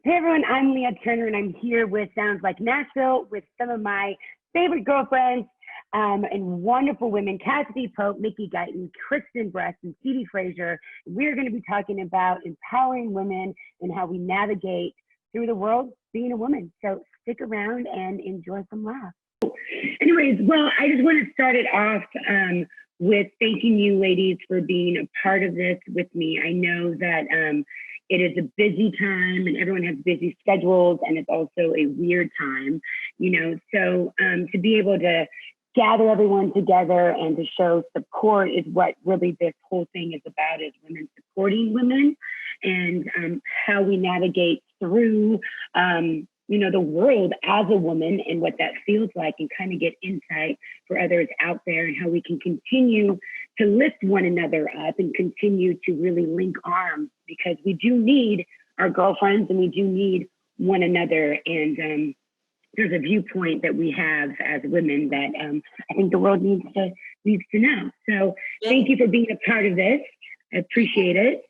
Hey everyone, I'm Leah Turner and I'm here with Sounds Like Nashville with some of my favorite girlfriends and wonderful women, Cassadee Pope, Mickey Guyton, Kristen Brett, and Stevie Frasure. We're going to be talking about empowering women and how we navigate through the world being a woman. So stick around and enjoy some laughs. Anyways, well, I just want to start it off with thanking you ladies for being a part of this with me. I know that it is a busy time and everyone has busy schedules, and it's also a weird time, so to be able to gather everyone together and to show support is what really this whole thing is about, is women supporting women and how we navigate through the world as a woman and what that feels like, and kind of get insight for others out there and how we can continue to lift one another up and continue to really link arms, because we do need our girlfriends and we do need one another. And there's a viewpoint that we have as women that I think the world needs to know. So thank you for being a part of this. I appreciate it.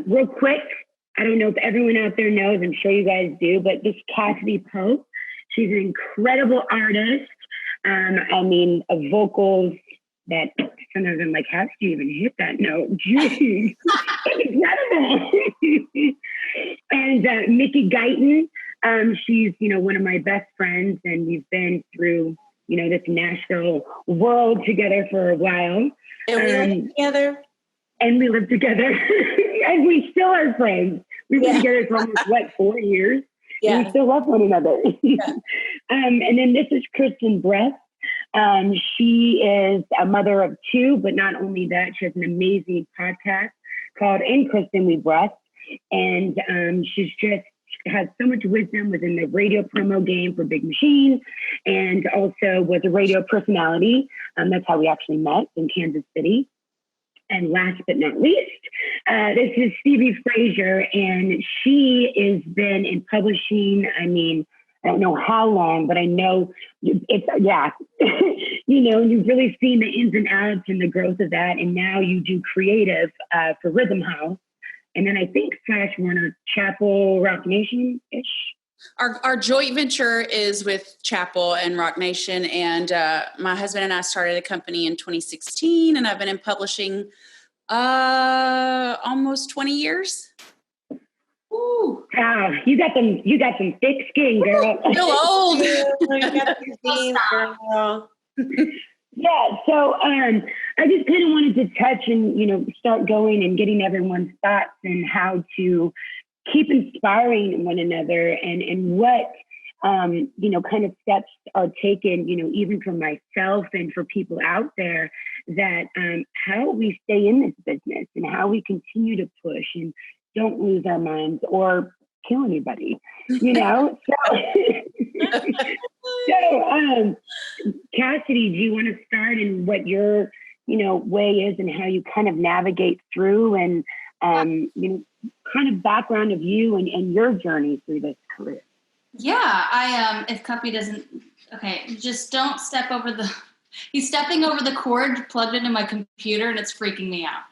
Real quick, I don't know if everyone out there knows, I'm sure you guys do, but this Cassadee Pope, she's an incredible artist. A vocals that sometimes I'm like, how did you even hit that note? Jeez, that's incredible. And Mickey Guyton, she's, one of my best friends, and we've been through, this Nashville world together for a while. And we live together. And we live together. And we still are friends. We've been together for almost, 4 years? Yeah. And we still love one another. And then this is Kristen Brust. She is a mother of two, but not only that, she has an amazing podcast called In Kristen We Brust. And she's just has so much wisdom within the radio promo game for Big Machine, and also was a radio personality. That's how we actually met in Kansas City. And last but not least, this is Stevie Frasure, and she has been in publishing. I don't know how long, but I know it's, you've really seen the ins and outs and the growth of that. And now you do creative for Rhythm House. And then I think /Warner Chapel Rock Nation-ish. Our joint venture is with Chapel and Rock Nation, and my husband and I started a company in 2016, and I've been in publishing almost 20 years. Ooh. Wow, you got some thick skin, girl. Ooh, feel old. Girl. Yeah, so I just kind of wanted to touch and start going and getting everyone's thoughts and how to keep inspiring one another, and what kind of steps are taken, even for myself and for people out there, that how we stay in this business and how we continue to push and don't lose our minds or kill anybody, So, Cassidy, do you want to start in what your, way is and how you kind of navigate through, and, kind of background of you and your journey through this career? Yeah, if Cuppy doesn't, just don't step over he's stepping over the cord plugged into my computer, and it's freaking me out.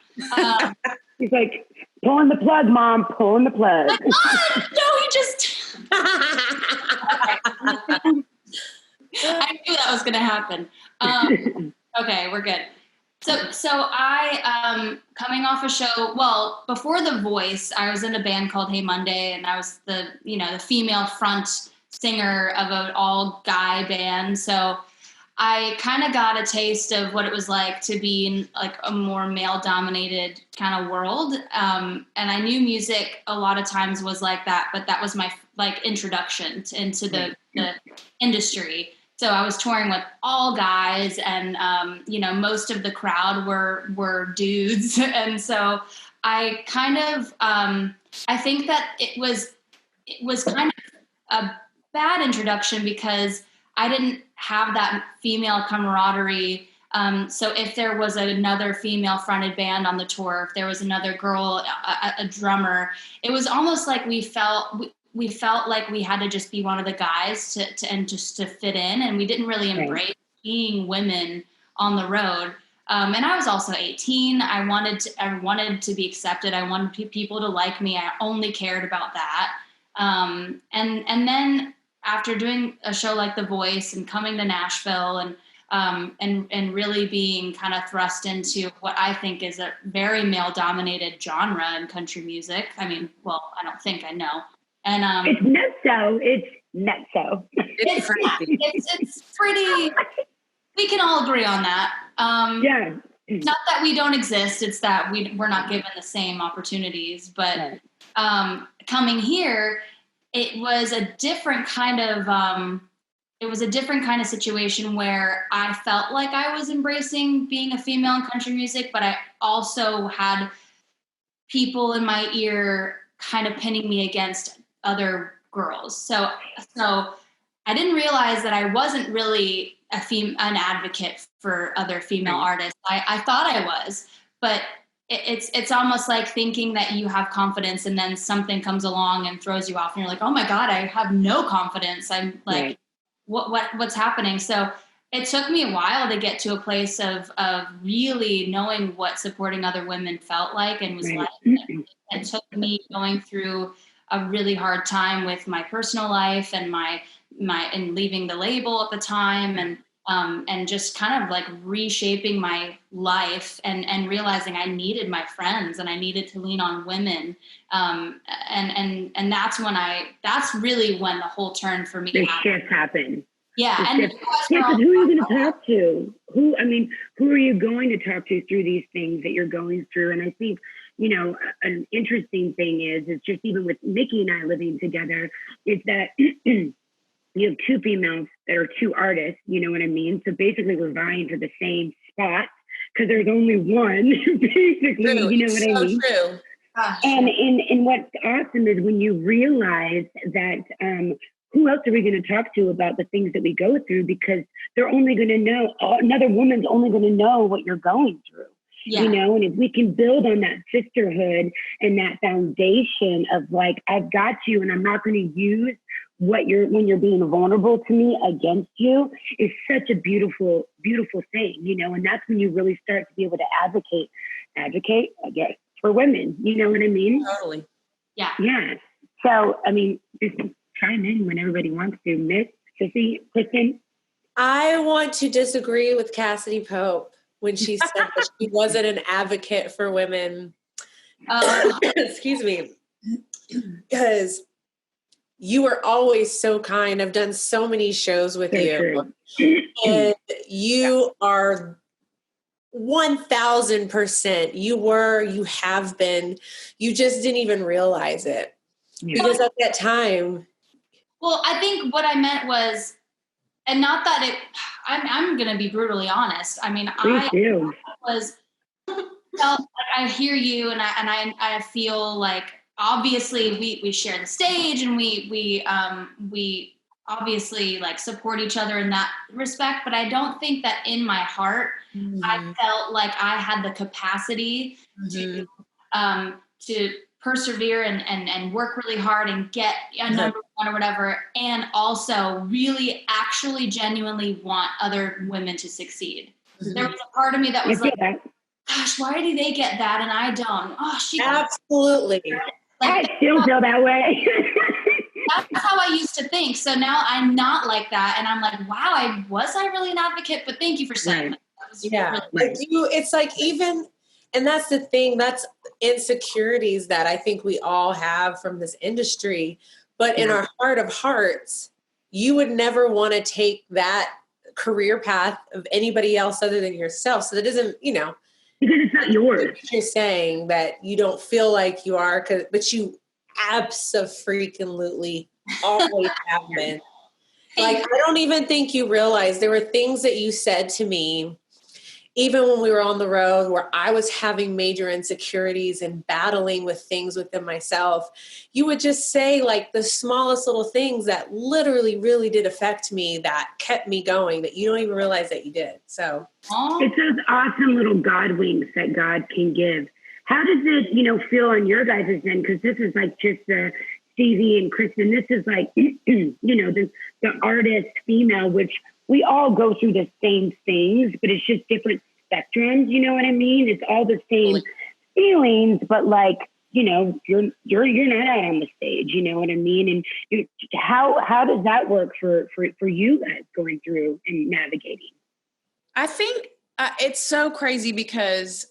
He's like, pulling the plug, Mom, pulling the plug. No, he just... I knew that was going to happen. Okay, we're good. So I, coming off a show, before The Voice, I was in a band called Hey Monday, and I was the female front singer of an all-guy band. So I kind of got a taste of what it was like to be in like a more male-dominated kind of world. And I knew music a lot of times was like that, but that was my introduction into the industry. So I was touring with all guys, and, most of the crowd were dudes. And so I kind of, I think that it was kind of a bad introduction, because I didn't have that female camaraderie. So if there was another female fronted band on the tour, if there was another girl, a drummer, it was almost like we felt like we had to just be one of the guys to fit in, and we didn't really embrace being women on the road. And I was also 18. I wanted to be accepted. I wanted people to like me. I only cared about that. And then after doing a show like The Voice and coming to Nashville and really being kind of thrust into what I think is a very male-dominated genre in country music. I mean, well, I don't think I know. And it's nutso. It's nutso. It's pretty. We can all agree on that. Yeah. Not that we don't exist; it's that we're not given the same opportunities. But coming here, it was a different kind of. It was a different kind of situation where I felt like I was embracing being a female in country music, but I also had people in my ear kind of pinning me against other girls. So I didn't realize that I wasn't really an advocate for other female artists. I thought I was, but it's almost like thinking that you have confidence and then something comes along and throws you off and you're like, oh my God, I have no confidence. I'm like, what's happening? So it took me a while to get to a place of really knowing what supporting other women felt like and was like. It took me going through a really hard time with my personal life and and leaving the label at the time and just kind of like reshaping my life and realizing I needed my friends and I needed to lean on women. And that's really when the whole turn for me happened. The shift happened. Yeah. And who are you going to talk to? Who are you going to talk to through these things that you're going through? And I think, an interesting thing is just even with Mickey and I living together, is that you have two females that are two artists, you know what I mean? So basically we're vying for the same spot because there's only one, basically, true. You know what I mean? True. And what's awesome is when you realize that who else are we going to talk to about the things that we go through? Because they're only going to know, another woman's only going to know what you're going through. Yeah. And if we can build on that sisterhood and that foundation of like, I've got you and I'm not going to use when you're being vulnerable to me against you, is such a beautiful, beautiful thing, and that's when you really start to be able to advocate, I guess, for women. You know what I mean? Totally. Yeah. Yeah. So, just chime in when everybody wants to. Miss Sissy, Kristen? I want to disagree with Cassidy Pope when she said that she wasn't an advocate for women. Excuse me. Because you were always so kind. I've done so many shows with you. And you are 1000%. You have been. You just didn't even realize it. Yeah. Because at that time. Well, I think what I meant was, and not that I'm going to be brutally honest. I mean, I hear you and I feel like obviously we share the stage and we obviously like support each other in that respect, but I don't think that in my heart, I felt like I had the capacity to persevere and work really hard and get a number one or whatever, and also really actually genuinely want other women to succeed. There was a part of me that was like, gosh, why do they get that and I don't? Oh, absolutely. I still feel that way. That's how I used to think. So now I'm not like that. And I'm like, wow, was I really an advocate? But thank you for saying that. Yeah. It's like even, and that's the thing, that's insecurities that I think we all have from this industry. But in our heart of hearts, you would never want to take that career path of anybody else other than yourself. So that doesn't, because it's not yours. You're saying that you don't feel like you are, but you abso-freaking-lutely always have been. Like, I don't even think you realize there were things that you said to me even when we were on the road where I was having major insecurities and battling with things within myself. You would just say like the smallest little things that literally really did affect me, that kept me going, that you don't even realize that you did. So it's those awesome little God winks that God can give. How does it, feel on your guys' end? Because this is like just the Stevie and Kristen. This is like, the artist female, which we all go through the same things, but it's just different spectrums. You know what I mean? It's all the same feelings, but like you know, you're not out on the stage, you know what I mean? And how does that work for you guys going through and navigating? I think it's so crazy because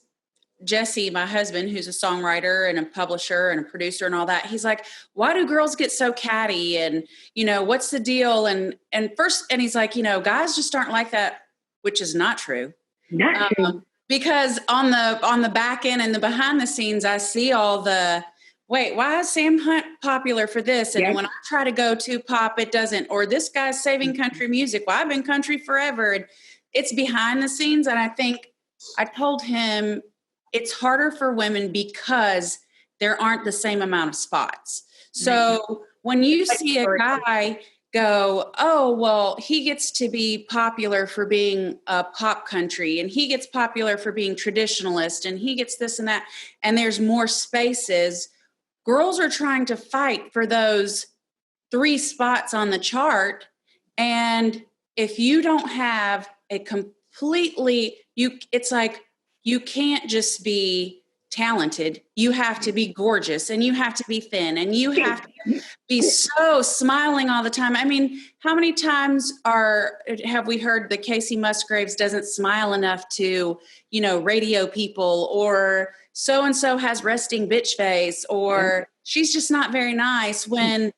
Jesse, my husband, who's a songwriter and a publisher and a producer and all that, he's like, why do girls get so catty? And, you know, what's the deal? And he's like, you know, guys just aren't like that, which is not true. Not true. Because on the back end and the behind the scenes, I see all the, wait, why is Sam Hunt popular for this? And when I try to go to pop, it doesn't. Or this guy's saving country music. Well, I've been country forever. And it's behind the scenes. And I think I told him it's harder for women because there aren't the same amount of spots. So when you see a guy go, oh, well, he gets to be popular for being a pop country, and he gets popular for being traditionalist, and he gets this and that, and there's more spaces. Girls are trying to fight for those 3 spots on the chart. And if you don't have a completely, it's like, you can't just be talented. You have to be gorgeous, and you have to be thin, and you have to be so smiling all the time. I mean, how many times have we heard that Casey Musgraves doesn't smile enough to, you know, radio people, or so-and-so has resting bitch face, or she's just not very nice when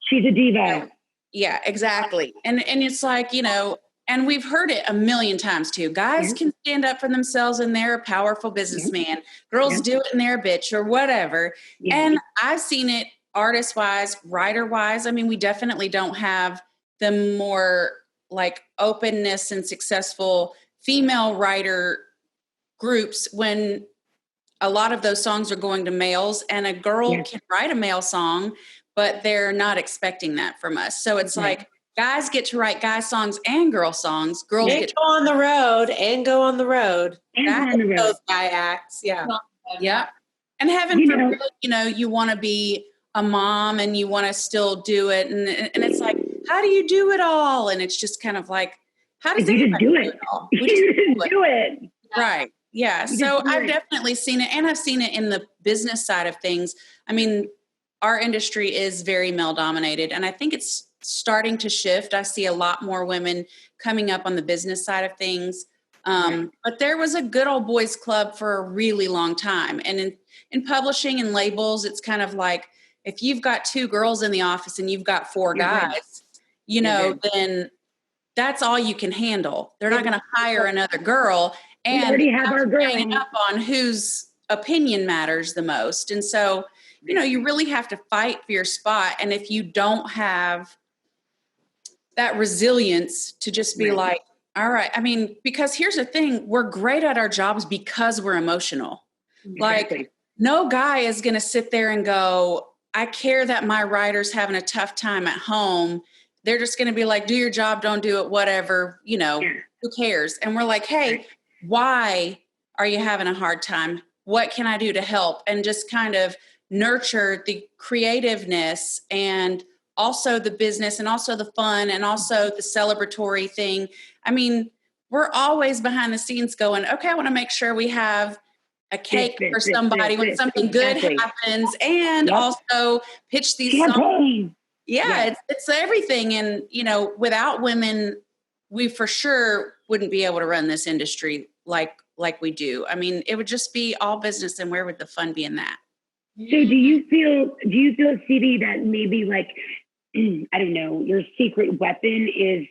she's a diva. Yeah, exactly. And it's like, you know, and we've heard it a million times too. Guys can stand up for themselves and they're a powerful businessman. Girls do it and they're a bitch or whatever. And I've seen it artist-wise, writer-wise. I mean, we definitely don't have the more like openness and successful female writer groups when a lot of those songs are going to males, and a girl can write a male song, but they're not expecting that from us. So it's like, guys get to write guy songs and girl songs. Girls get to go on the road and go on the road. Those guy acts. Yeah. And heaven forbid, you know, you want to be a mom and you want to still do it. And it's like, how do you do it all? And it's just kind of like, how does anybody do it all? We just do it. Right. Yeah. So I've definitely seen it, and I've seen it in the business side of things. I mean, our industry is very male dominated, and I think it's starting to shift. I see a lot more women coming up on the business side of things. But there was a good old boys club for a really long time. And in publishing and labels, it's kind of like, if you've got 2 girls in the office and you've got 4 guys, you know, then that's all you can handle. They're not going to hire another girl. And we already have our girl up on whose opinion matters the most. And so, you know, you really have to fight for your spot. And if you don't have that resilience to just be like, all right. I mean, because here's the thing, we're great at our jobs because we're emotional. Like, no guy is going to sit there and go, I care that my writer's having a tough time at home. They're just going to be like, do your job, don't do it, whatever, you know, who cares? And we're like, hey, why are you having a hard time? What can I do to help? And just kind of nurture the creativeness and also the business and also the fun and also the celebratory thing. I mean, we're always behind the scenes going, okay, I want to make sure we have a cake for somebody when something good happens, and also pitch these songs. It's everything. And, you know, without women, we for sure wouldn't be able to run this industry like we do. I mean, it would just be all business, and where would the fun be in that? So do you feel, Stevie, that maybe like, I don't know, your secret weapon is,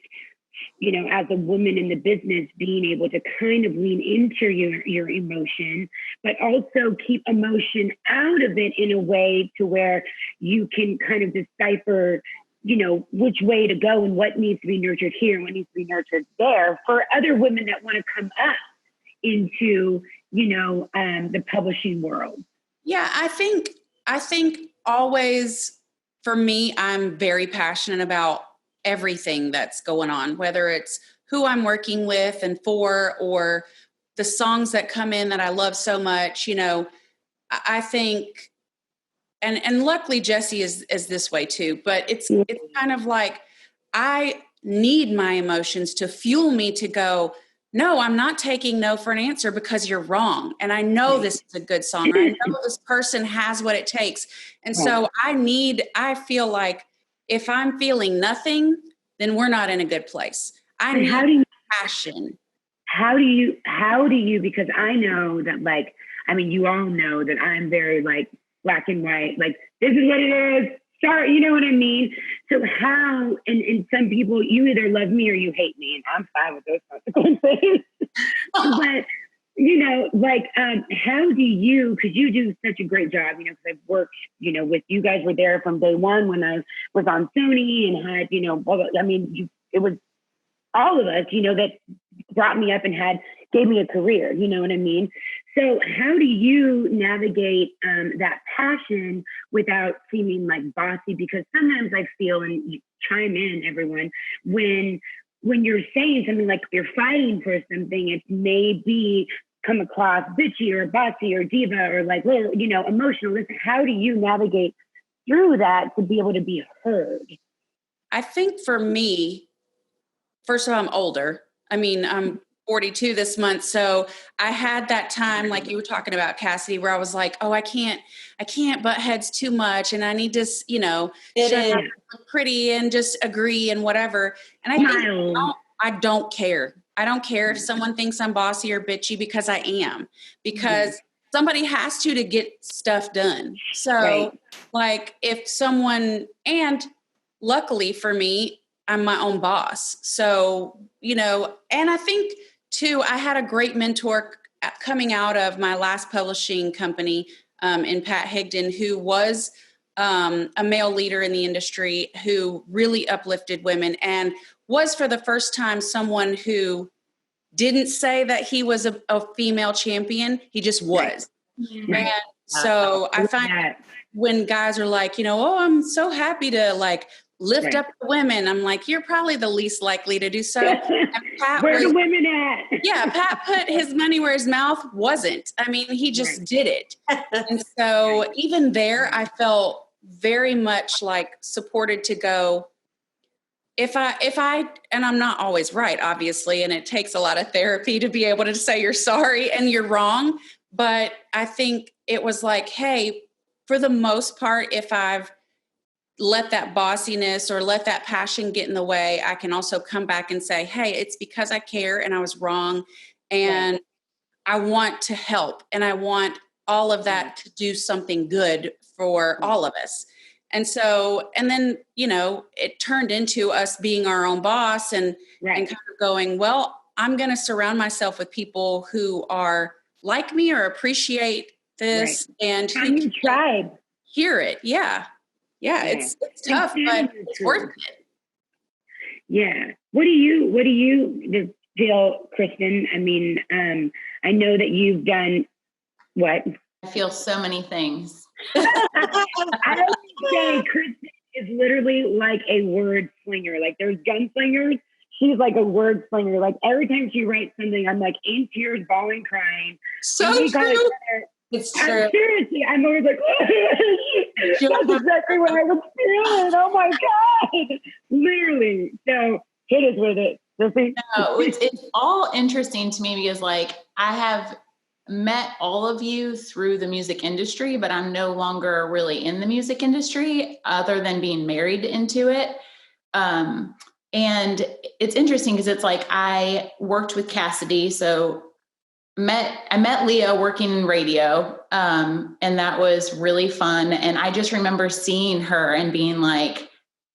you know, as a woman in the business, being able to kind of lean into your emotion, but also keep emotion out of it in a way to where you can kind of decipher, you know, which way to go and what needs to be nurtured here and what needs to be nurtured there for other women that want to come up into, you know, the publishing world. Yeah, I think always, for me, I'm very passionate about everything that's going on, whether it's who I'm working with and for, or the songs that come in that I love so much. You know, I think, and luckily Jesse is this way too, but it's kind of like, I need my emotions to fuel me to go, no, I'm not taking no for an answer because you're wrong. And I know this is a good song. I know this person has what it takes. And so I feel like if I'm feeling nothing, then we're not in a good place. I need passion. How do you, because I know that, like, I mean, you all know that I'm very, like, black and white, like, this is what it is. Sorry, you know what I mean? So how, and some people, you either love me or you hate me, and I'm fine with those consequences. But, you know, like, how do you, because you do such a great job, you know, because I've worked, you know, with you guys were there from day one when I was on Sony and had, you know, I mean, it was all of us, you know, that brought me up and gave me a career, you know what I mean? So how do you navigate that passion without seeming like bossy? Because sometimes I feel, and you chime in, everyone, when you're saying something like you're fighting for something, it may be come across bitchy or bossy or diva or like, you know, emotional. Listen, how do you navigate through that to be able to be heard? I think for me, first of all, I'm older. I mean, I'm 42 this month. So I had that time, like you were talking about, Cassidy, where I was like, oh, I can't butt heads too much. And I need to, you know, shut up, look pretty and just agree and whatever. And I think I don't care. I don't care if someone thinks I'm bossy or bitchy, because I am, because somebody has to get stuff done. So like if someone, and luckily for me, I'm my own boss. So, you know, and I think too, I had a great mentor coming out of my last publishing company in Pat Higdon, who was a male leader in the industry, who really uplifted women and was for the first time someone who didn't say that he was a female champion. He just was. And so I find when guys are like, you know, oh, I'm so happy to like lift up the women. I'm like, you're probably the least likely to do so. Where the women at? Yeah, Pat put his money where his mouth wasn't. I mean, he just did it. And so even there, I felt very much like supported to go, if I, and I'm not always right, obviously, and it takes a lot of therapy to be able to say you're sorry and you're wrong. But I think it was like, hey, for the most part, if I've let that bossiness or let that passion get in the way, I can also come back and say, hey, it's because I care and I was wrong. And I want to help. And I want all of that to do something good for all of us. And so, and then, you know, it turned into us being our own boss and kind of going, well, I'm going to surround myself with people who are like me or appreciate this and who tribe. Hear it. Yeah. It's tough, but it's worth it. Yeah. What do you feel, Kristen? I mean, I know that you've done what? I feel so many things. I would say Kristen is literally like a word slinger. Like there's gunslingers. She's like a word slinger. Like every time she writes something, I'm like in tears, bawling, crying. So true. It's true. Seriously, I'm always like, that's exactly what I was feeling. Oh my God. Literally. So hit us with it. No, it's all interesting to me because like I have met all of you through the music industry, but I'm no longer really in the music industry other than being married into it. And it's interesting because it's like I worked with Cassadee, so I met Leah working in radio, and that was really fun. And I just remember seeing her and being like,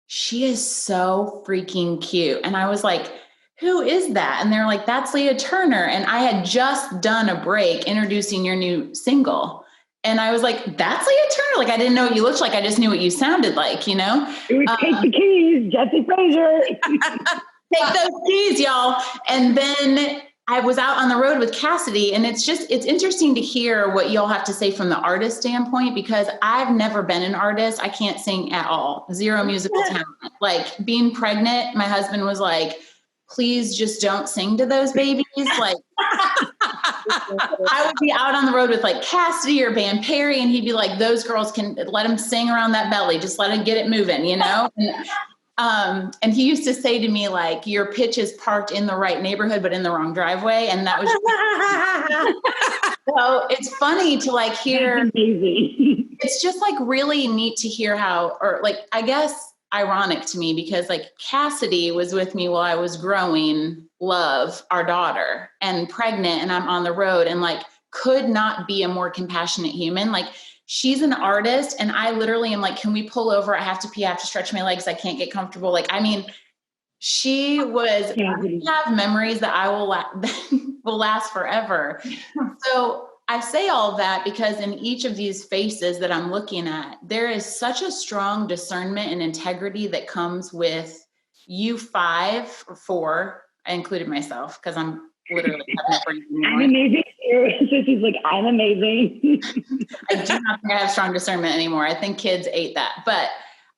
she is so freaking cute. And I was like, who is that? And they're like, that's Leah Turner. And I had just done a break introducing your new single. And I was like, that's Leah Turner. Like, I didn't know what you looked like. I just knew what you sounded like, you know? It would take the keys, Stevie Frasure. Take those keys, y'all. And then I was out on the road with Cassidy, and it's interesting to hear what y'all have to say from the artist standpoint, because I've never been an artist. I can't sing at all. Zero musical talent. Like being pregnant, my husband was like, please just don't sing to those babies. Like I would be out on the road with like Cassidy or Van Perry, and he'd be like, those girls can let them sing around that belly. Just let them get it moving, you know? And he used to say to me, like, your pitch is parked in the right neighborhood, but in the wrong driveway. And that was, so it's funny to like hear, it's just like really neat to hear how, or like, I guess ironic to me because like Cassadee was with me while I was growing Love, our daughter, and pregnant, and I'm on the road and like could not be a more compassionate human. Like, she's an artist and I literally am like, can we pull over? I have to pee. I have to stretch my legs. I can't get comfortable. Like, I mean, she was, I have memories that I will last forever. So I say all of that because in each of these faces that I'm looking at, there is such a strong discernment and integrity that comes with you 5 or 4. I included myself because I'm literally I'm amazing. So she's like, I'm amazing. I do not think I have strong discernment anymore. I think kids ate that. But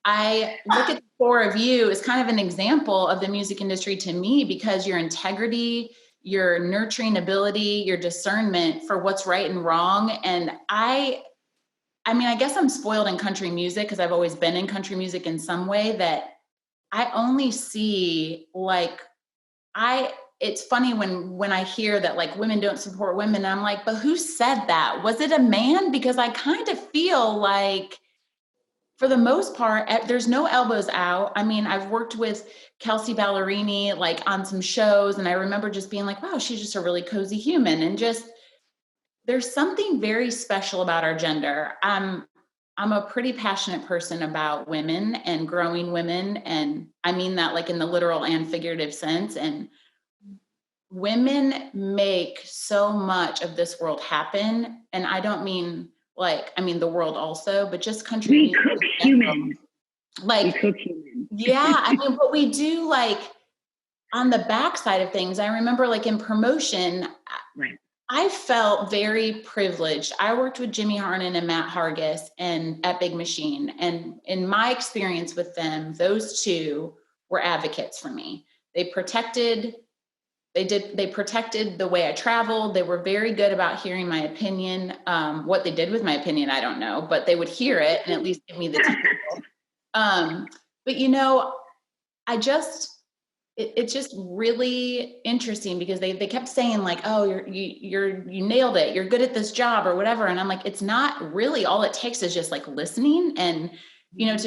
I look at the 4 of you as kind of an example of the music industry to me because your integrity, your nurturing ability, your discernment for what's right and wrong. And I mean, I guess I'm spoiled in country music because I've always been in country music in some way that I only see like, it's funny when I hear that like women don't support women, I'm like, but who said that? Was it a man? Because I kind of feel like for the most part, there's no elbows out. I mean, I've worked with Kelsey Ballerini like on some shows and I remember just being like, wow, she's just a really cozy human. And just, there's something very special about our gender. I'm a pretty passionate person about women and growing women. And I mean that like in the literal and figurative sense. And women make so much of this world happen. And I don't mean like, I mean the world also, but just country we music. Cook humans. Like, we cook humans. Yeah, I mean, what we do like on the backside of things, I remember like in promotion, right. I felt very privileged. I worked with Jimmy Harnon and Matt Hargis and at Big Machine. And in my experience with them, those 2 were advocates for me. They protected the way I traveled. They were very good about hearing my opinion. What they did with my opinion, I don't know, but they would hear it and at least give me the detail. But you know, it's just really interesting because they kept saying like, oh, you nailed it. You're good at this job or whatever. And I'm like, it's not really, all it takes is just like listening. And, you know,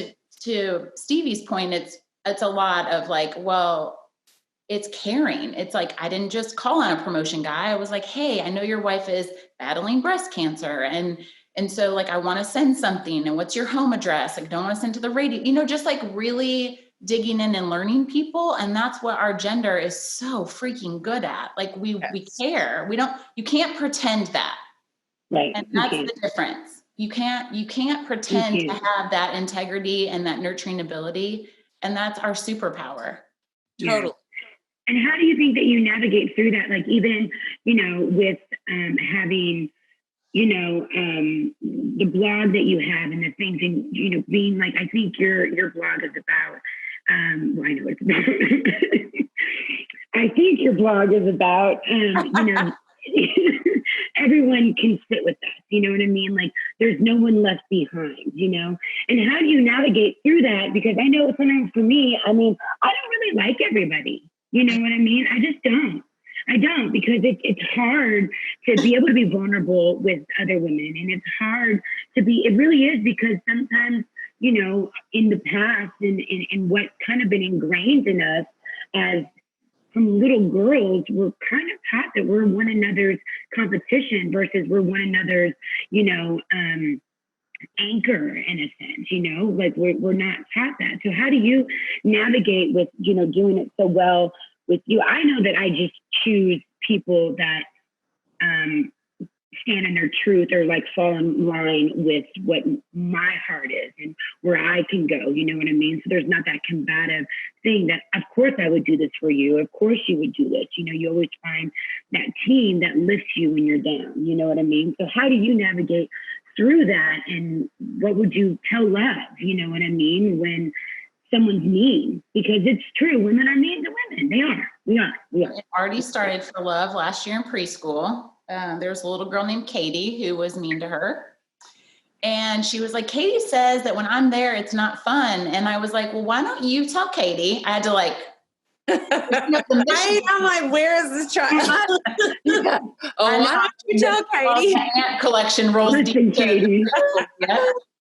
to Stevie's point, it's a lot of like, well, it's caring. It's like, I didn't just call on a promotion guy. I was like, hey, I know your wife is battling breast cancer. And so like, I want to send something, and what's your home address? Like, don't want to send to the radio, you know, just like really digging in and learning people. And that's what our gender is so freaking good at. Like we care. You can't pretend that. Right. And that's the difference. You can't pretend to have that integrity and that nurturing ability. And that's our superpower. Yeah. Totally. And how do you think that you navigate through that? Like even, you know, with having, you know, the blog that you have and the things, and, you know, being like, I think your blog is about, well, I know it's about, I think your blog is about, you know, everyone can sit with us, you know what I mean? Like there's no one left behind, you know? And how do you navigate through that? Because I know sometimes for me, I mean, I don't really like everybody. You know what I mean? I just don't. I don't, because it's hard to be able to be vulnerable with other women. And it's hard to be, it really is, because sometimes, you know, in the past and what kind of been ingrained in us as from little girls, we're kind of taught that we're one another's competition versus we're one another's, you know, anchor in a sense, you know, like we're not taught that. So how do you navigate with, you know, doing it so well with you? I know that I just choose people that stand in their truth or like fall in line with what my heart is and where I can go, you know what I mean? So there's not that combative thing that, of course I would do this for you. Of course you would do this. You know, you always find that team that lifts you when you're down, you know what I mean? So how do you navigate through that? And what would you tell love, you know what I mean, when someone's mean? Because it's true, women are mean to women. They are. We are. It already started for Love last year in preschool. There was a little girl named Katie who was mean to her. And she was like, Katie says that when I'm there, it's not fun. And I was like, well, why don't you tell Katie? I had to like, I'm like, where is this child? why don't you tell Katie? Ant collection rolls Listen, deep. Katie.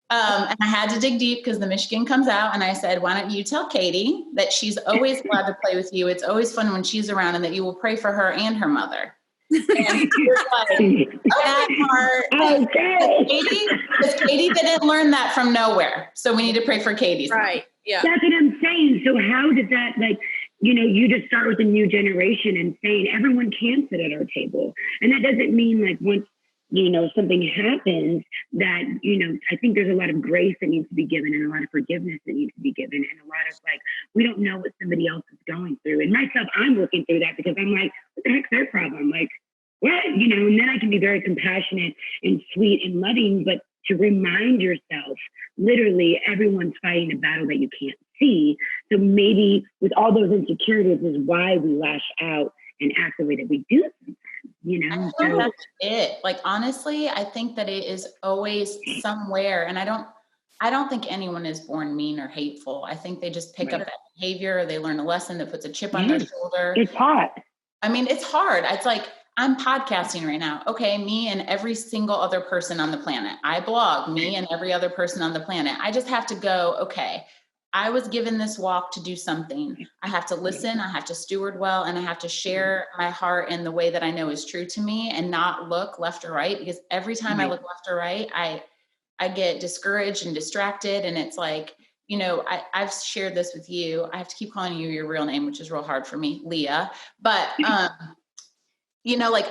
And I had to dig deep because the Michigan comes out, and I said, why don't you tell Katie that she's always allowed to play with you? It's always fun when she's around, and that you will pray for her and her mother. And she was like, that part. Okay. Because Katie didn't learn that from nowhere. So we need to pray for Katie's right. Yeah. That's what I'm saying. So how did that, like, you just start with a new generation and saying everyone can sit at our table. And that doesn't mean like once, something happens that, I think there's a lot of grace that needs to be given and a lot of forgiveness that needs to be given. And a lot of like, we don't know what somebody else is going through. And myself, I'm working through that because I'm like, what the heck's their problem? Like, what? And then I can be very compassionate and sweet and loving, but to remind yourself, literally everyone's fighting a battle that you can't see. So maybe with all those insecurities is why we lash out and act the way that we do sometimes, I think that's it. Like, honestly, I think that it is always somewhere. And I don't think anyone is born mean or hateful. I think they just pick up that behavior, or they learn a lesson that puts a chip on their shoulder. It's hot. I mean, it's hard. It's like, I'm podcasting right now. Okay, me and every single other person on the planet. I blog, me and every other person on the planet. I just have to go, okay, I was given this walk to do something. I have to listen, I have to steward well, and I have to share my heart in the way that I know is true to me and not look left or right, because every time I look left or right, I get discouraged and distracted. And it's like, I've shared this with you. I have to keep calling you your real name, which is real hard for me, Leah. But, like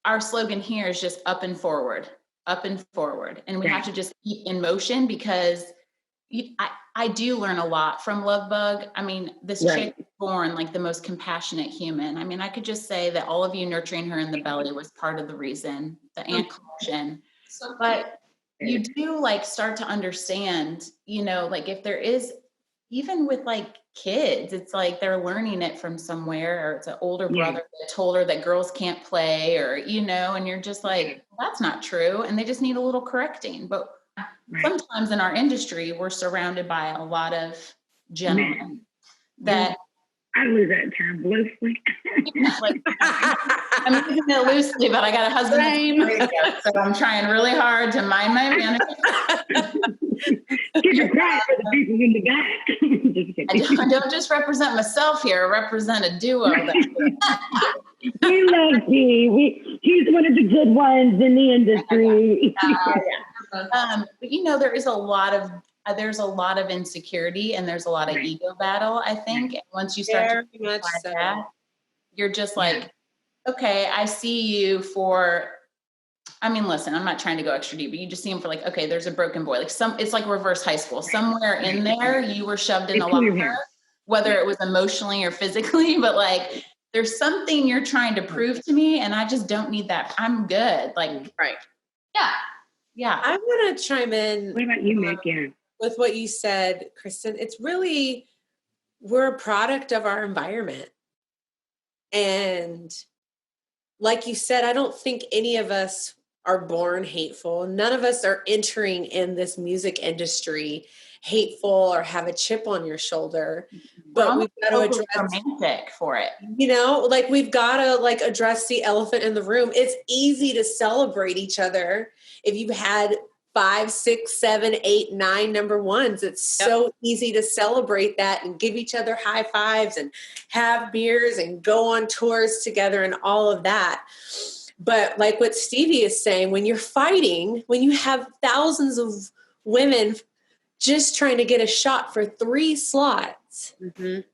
our slogan here is just up and forward. And we have to just keep in motion, because I do learn a lot from Love Bug. I mean, this chick was born like the most compassionate human. I mean, I could just say that all of you nurturing her in the belly was part of the reason, the ant collection. But you do like start to understand, like if there is, even with like kids, it's like they're learning it from somewhere, or it's an older brother that told her that girls can't play, or, and you're just like, well, that's not true. And they just need a little correcting. But sometimes in our industry, we're surrounded by a lot of gentlemen that I lose that term loosely. I'm using it loosely, but I got a husband, so I'm trying really hard to mind my manners. Get your credit for the people in the back. I don't just represent myself here; I represent a duo. We love G. He's one of the good ones in the industry. But there's a lot of insecurity, and there's a lot of ego battle, I think. And once you start to like that, you're just like, okay, I see you for, listen, I'm not trying to go extra deep, but you just see him for like, okay, there's a broken boy. Like it's like reverse high school. Somewhere in there, you were shoved in a locker, whether it was emotionally or physically, but like, there's something you're trying to prove to me, and I just don't need that. I'm good. Like, yeah. I want to chime in. What about you, Mick? With what you said, Kristen. It's really, we're a product of our environment. And like you said, I don't think any of us are born hateful. None of us are entering in this music industry hateful or have a chip on your shoulder. But we've got to address romantic for it. We've got to address the elephant in the room. It's easy to celebrate each other if you've had 5, 6, 7, 8, 9 number ones. It's so easy to celebrate that and give each other high fives and have beers and go on tours together and all of that. But like what Stevie is saying, when you're fighting, when you have thousands of women just trying to get a shot for 3 slots, it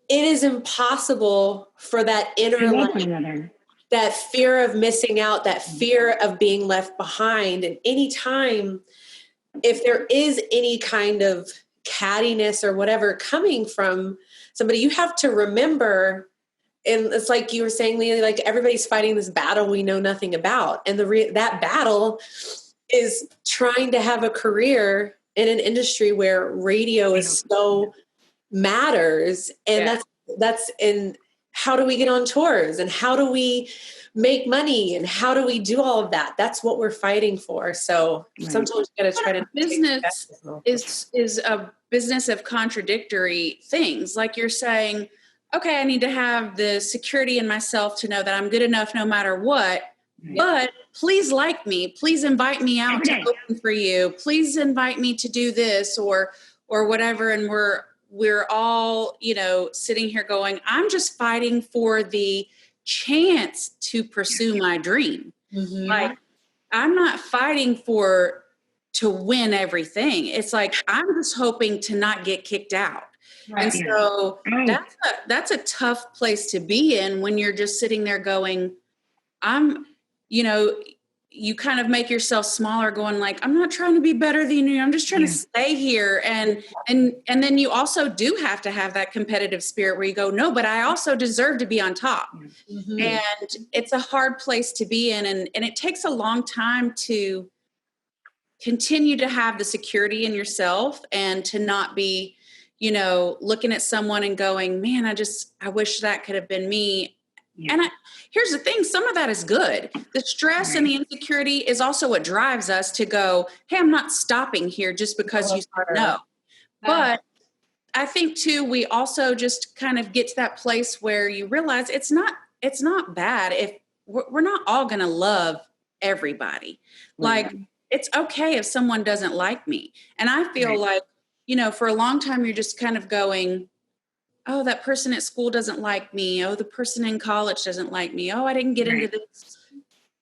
is impossible for that inner life, that fear of missing out, that fear of being left behind. And anytime, if there is any kind of cattiness or whatever coming from somebody, you have to remember, and it's like you were saying, Leah, like everybody's fighting this battle we know nothing about. And that battle is trying to have a career in an industry where radio is so matters. And that's how do we get on tours and how do we make money and how do we do all of that? That's what we're fighting for. So sometimes you got to try to business is a business of contradictory things. Like you're saying, okay, I need to have the security in myself to know that I'm good enough no matter what. But please like me. Please invite me out to open for you. Please invite me to do this or whatever. And we're all, sitting here going, I'm just fighting for the chance to pursue my dream. Mm-hmm. Like, I'm not fighting to win everything. It's like, I'm just hoping to not get kicked out. Right. And so that's a tough place to be in when you're just sitting there going, you kind of make yourself smaller going like, I'm not trying to be better than you. I'm just trying to stay here. And then you also do have to have that competitive spirit where you go, no, but I also deserve to be on top. Mm-hmm. And it's a hard place to be in. And it takes a long time to continue to have the security in yourself and to not be, looking at someone and going, man, I wish that could have been me. Yeah. And here's the thing, some of that is good. The stress and the insecurity is also what drives us to go, hey, I'm not stopping here just because you said no. But I think too, we also just kind of get to that place where you realize it's not bad if we're not all going to love everybody. Like, it's okay if someone doesn't like me. And I feel like, for a long time, you're just kind of going, oh, that person at school doesn't like me. Oh, the person in college doesn't like me. Oh, I didn't get into this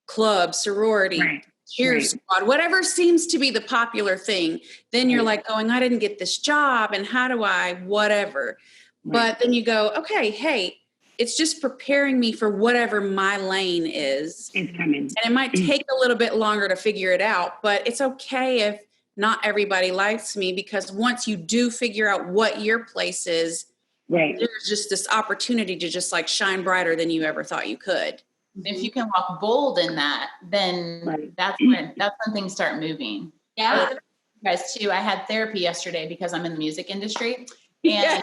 club, sorority, cheer squad, whatever seems to be the popular thing. Then you're like going, I didn't get this job. And how do I, whatever. But then you go, okay, hey, it's just preparing me for whatever my lane is. It's coming. And it might take a little bit longer to figure it out, but it's okay if not everybody likes me, because once you do figure out what your place is, there's just this opportunity to just like shine brighter than you ever thought you could. If you can walk bold in that, then that's when things start moving. Yeah. You guys too, I had therapy yesterday because I'm in the music industry and,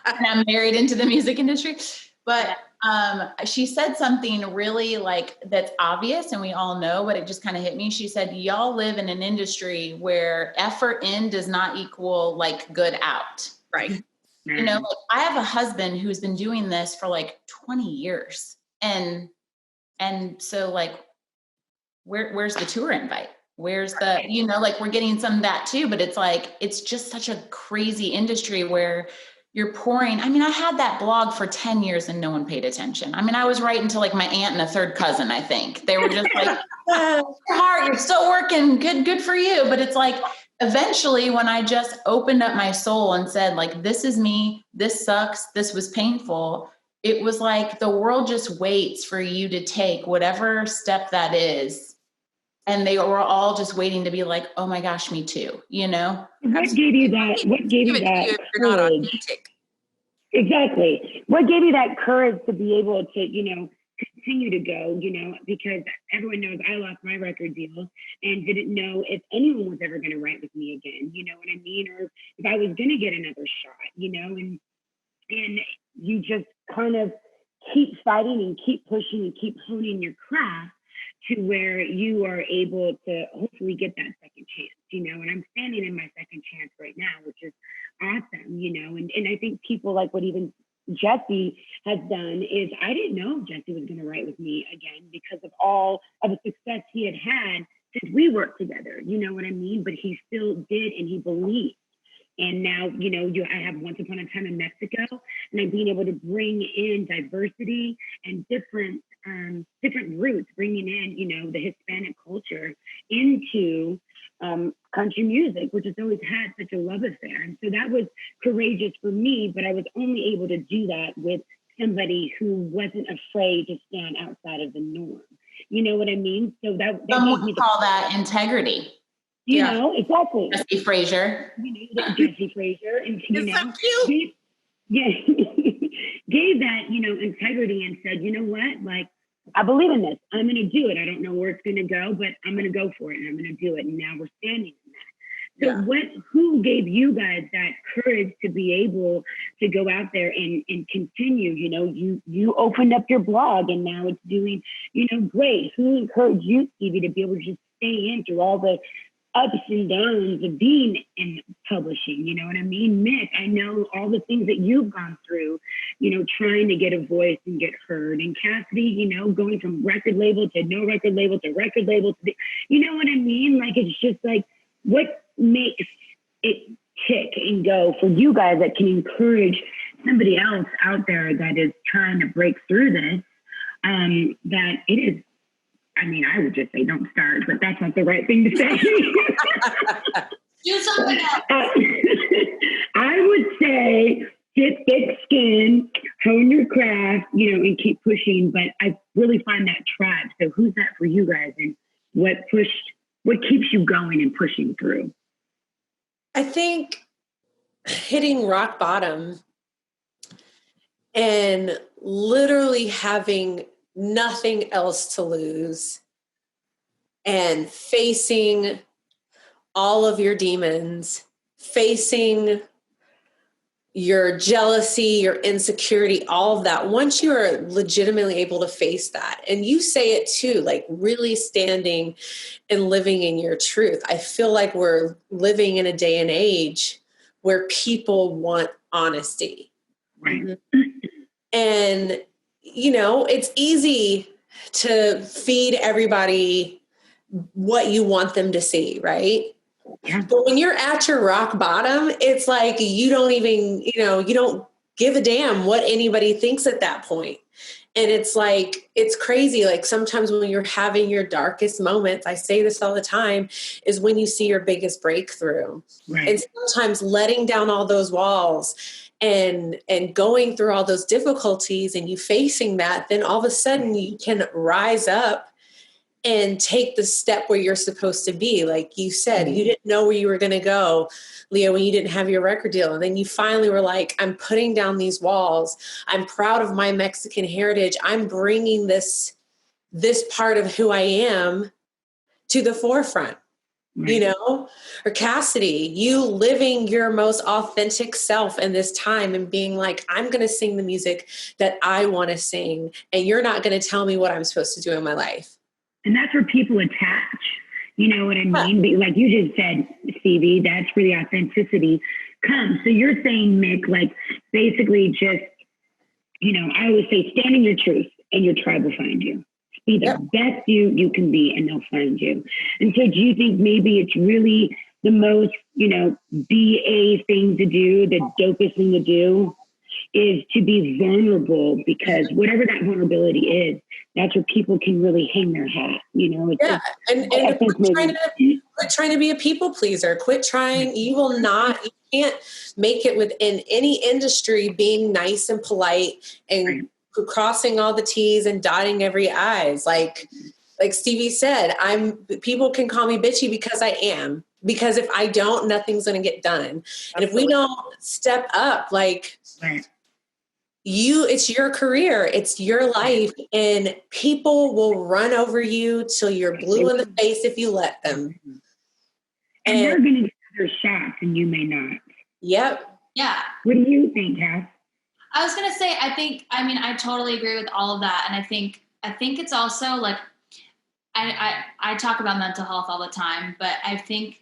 and I'm married into the music industry. But she said something really like that's obvious and we all know, but it just kind of hit me. She said, y'all live in an industry where effort in does not equal like good out. Right. Like I have a husband who's been doing this for like 20 years. And so like, where's the tour invite? Where's the, like we're getting some of that too, but it's like, it's just such a crazy industry where you're pouring. I mean, I had that blog for 10 years and no one paid attention. I mean, I was writing to like my aunt and a third cousin, I think. They were just like, you're still working. Good for you. But it's like, eventually when I just opened up my soul and said like, this is me, this sucks, this was painful. It was like the world just waits for you to take whatever step that is. And they were all just waiting to be like, oh my gosh, me too, What gave you that? What gave you that if you're not authentic? Exactly. What gave you that courage to be able to, continue to go, because everyone knows I lost my record deal and didn't know if anyone was ever going to write with me again, you know what I mean? Or if I was going to get another shot, and you just kind of keep fighting and keep pushing and keep honing your craft to where you are able to hopefully get that second chance, and I'm standing in my second chance right now, which is awesome, and I think people like what even Jesse has done is I didn't know Jesse was going to write with me again because of all of the success he had since we worked together, you know what I mean? But he still did, and he believed. And now, I have Once Upon a Time in Mexico, and I'm being able to bring in diversity and different roots, bringing in, the Hispanic culture into country music, which has always had such a love affair. And so that was courageous for me, but I was only able to do that with somebody who wasn't afraid to stand outside of the norm. You know what I mean? So that some would call that integrity. Exactly. Stevie Frasure. Stevie Frasure. And, so cute. Gave that, integrity and said, you know what? Like, I believe in this. I'm going to do it. I don't know where it's going to go, but I'm going to go for it and I'm going to do it. And now we're standing in that. So who who gave you guys that courage to be able to go out there and continue? You know, you opened up your blog and now it's doing, you know, great. Who encouraged you, Stevie, to be able to just stay in through all the ups and downs of being in publishing? You know what I mean? Mick, I know all the things that you've gone through, you know, trying to get a voice and get heard. And Cassidy, you know, going from record label to no record label to record label to you know what I mean? Like, it's just like, what makes it tick and go for you guys that can encourage somebody else out there that is trying to break through this? That it is, I mean, I would just say don't start, but that's not the right thing to say. Do something else. I would say get thick skin, hone your craft, you know, and keep pushing. But I really find that tribe. So who's that for you guys? And what keeps you going and pushing through? I think hitting rock bottom and literally having nothing else to lose and facing all of your demons, facing your jealousy, your insecurity, all of that. Once you are legitimately able to face that, and you say it too, like really standing and living in your truth. I feel like we're living in a day and age where people want honesty. Right. And, you know, it's easy to feed everybody what you want them to see, right? Yeah. But when you're at your rock bottom, it's like you don't even, you know, you don't give a damn what anybody thinks at that point. And it's like, it's crazy. Like sometimes when you're having your darkest moments, I say this all the time, is when you see your biggest breakthrough. Right. And sometimes letting down all those walls and going through all those difficulties and you facing that, then all of a sudden you can rise up and take the step where you're supposed to be. Like you said, you didn't know where you were going to go, Leah, when you didn't have your record deal. And then you finally were like, I'm putting down these walls. I'm proud of my Mexican heritage. I'm bringing this part of who I am to the forefront, you know? Or Cassidy, you living your most authentic self in this time and being like, I'm going to sing the music that I want to sing. And you're not going to tell me what I'm supposed to do in my life. And that's where people attach. You know what I mean? But like you just said, Stevie, that's where the authenticity comes. So you're saying, Mick, like basically just, you know, I always say stand in your truth and your tribe will find you. Be the best you can be and they'll find you. And so do you think maybe it's really the most, you know, BA thing to do, the dopest thing to do is to be vulnerable, because whatever that vulnerability is, that's where people can really hang their hat, you know? And quit trying to be a people pleaser. Quit trying. You can't make it within any industry being nice and polite and crossing all the T's and dotting every I's. Like Stevie said, people can call me bitchy because I am. Because if I don't, nothing's going to get done. And if we don't step up, like it's your career, it's your life, and people will run over you till you're blue in the face if you let them. And they're going to get other shots and you may not. Yep. Yeah. What do you think, Cass? I was going to say, I totally agree with all of that. And I think it's also like, I talk about mental health all the time, but I think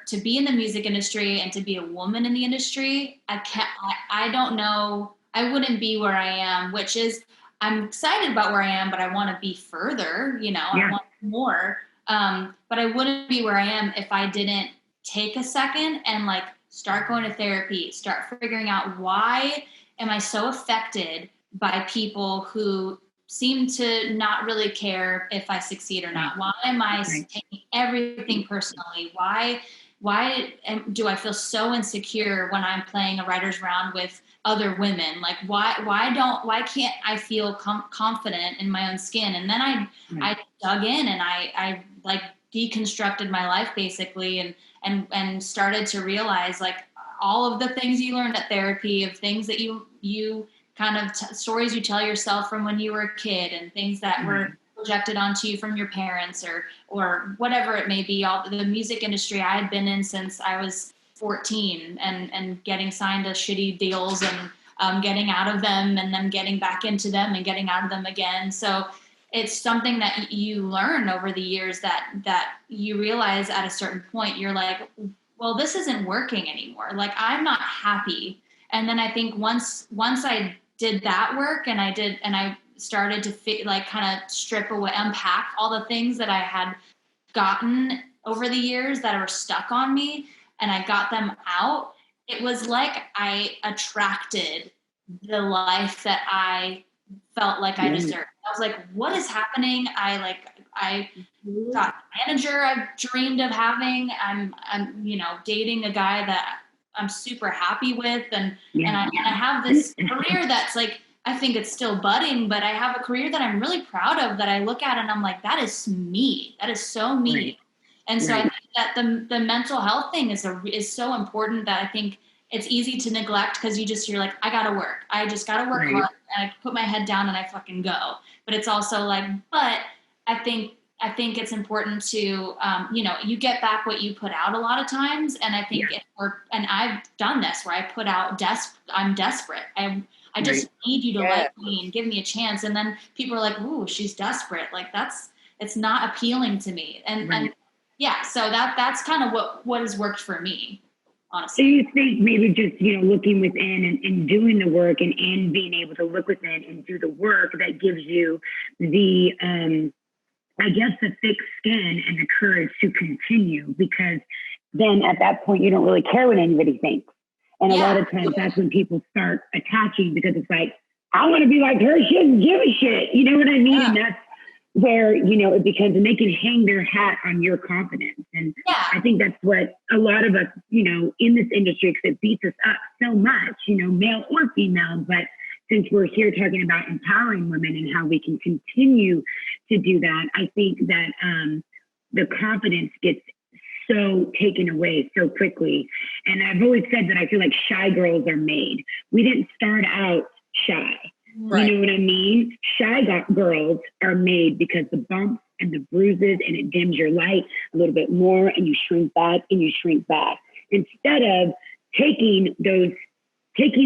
to be in the music industry and to be a woman in the industry, I don't know, I wouldn't be where I am, which is, I'm excited about where I am, but I want to be further, you know, I want more. But I wouldn't be where I am if I didn't take a second and like start going to therapy, start figuring out why am I so affected by people who seem to not really care if I succeed or not. Why am I taking everything personally? Why do I feel so insecure when I'm playing a writer's round with other women? Like, why can't I feel confident in my own skin? And then I dug in and I like deconstructed my life basically and started to realize like all of the things you learned at therapy, of things that you kind of stories you tell yourself from when you were a kid, and things that were projected onto you from your parents or whatever it may be. All the music industry I had been in since I was 14 and getting signed to shitty deals and getting out of them and then getting back into them and getting out of them again. So it's something that you learn over the years that you realize at a certain point, you're like, well, this isn't working anymore. Like, I'm not happy. And then I think once I did that work and I started to kind of strip away, unpack all the things that I had gotten over the years that were stuck on me, and I got them out, it was like I attracted the life that I felt like I deserved. I was like, what is happening? I got a manager I've dreamed of having. I'm dating a guy that I'm super happy with. And I have this career that's like, I think it's still budding, but I have a career that I'm really proud of, that I look at and I'm like, that is me. That is so me. Right. And so I think that the mental health thing is so important, that I think it's easy to neglect, because you're like, I gotta work. I just gotta work hard, and I put my head down and I fucking go. But it's also like, but I think it's important to, you get back what you put out a lot of times. And I think and I've done this where I put out, I'm desperate. I just need you to like me and give me a chance. And then people are like, ooh, she's desperate. Like, it's not appealing to me. And so that's kind of what has worked for me, honestly. So you think maybe just, looking within and doing the work and being able to look within and do the work that gives you the, the thick skin and the courage to continue, because then at that point, you don't really care what anybody thinks. And a lot of times that's when people start attaching, because it's like, I want to be like her. She doesn't give a shit. You know what I mean? Yeah. And that's where, it becomes, and they can hang their hat on your confidence. And I think that's what a lot of us, in this industry, because it beats us up so much, male or female. But since we're here talking about empowering women and how we can continue to do that, I think that the confidence gets so taken away so quickly. And I've always said that I feel like shy girls are made. We didn't start out shy. Right. You know what I mean? Shy girls are made because the bumps and the bruises, and it dims your light a little bit more, and you shrink back and you shrink back. Instead of taking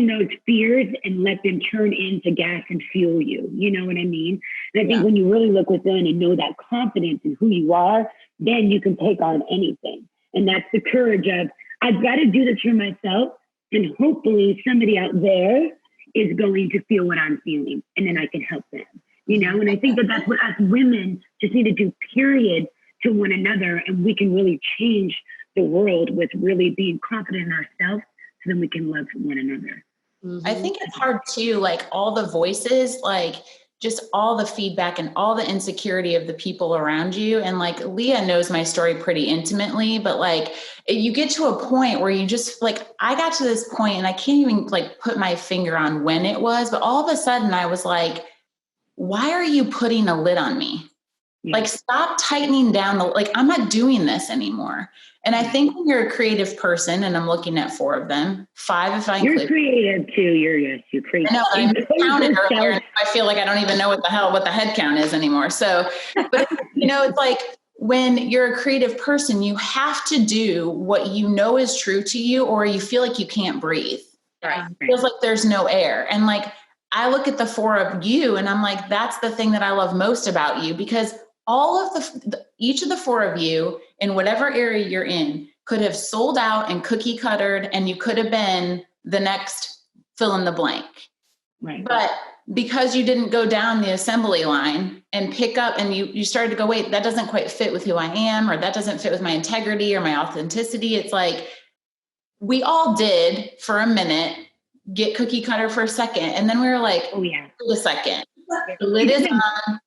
those fears and let them turn into gas and fuel you. You know what I mean? And I think when you really look within and know that confidence in who you are, then you can take on anything. And that's the courage of, I've got to do this for myself, and hopefully somebody out there is going to feel what I'm feeling, and then I can help them. And I think that that's what us women just need to do, period, to one another. And we can really change the world with really being confident in ourselves, so then we can love one another. Mm-hmm. I think it's hard too, like all the voices, like just all the feedback and all the insecurity of the people around you. And like Leah knows my story pretty intimately, but like you get to a point where you just like, I got to this point and I can't even like put my finger on when it was, but all of a sudden I was like, why are you putting a lid on me? Like, stop tightening down I'm not doing this anymore. And I think when you're a creative person, and I'm looking at 4 of them, 5 if I include. You're creative too. You're creative. I know, I counted earlier. And I feel like I don't even know what the head count is anymore. So, but it's like when you're a creative person, you have to do what you know is true to you, or you feel like you can't breathe. Right. It feels like there's no air. And like, I look at the 4 of you and I'm like, that's the thing that I love most about you, because all of each of the 4 of you in whatever area you're in could have sold out and cookie cuttered, and you could have been the next fill in the blank. Right. But because you didn't go down the assembly line and pick up, and you started to go, wait, that doesn't quite fit with who I am, or that doesn't fit with my integrity or my authenticity. It's like, we all did for a minute get cookie cutter for a second. And then we were like, oh yeah, wait a second, the lid is on.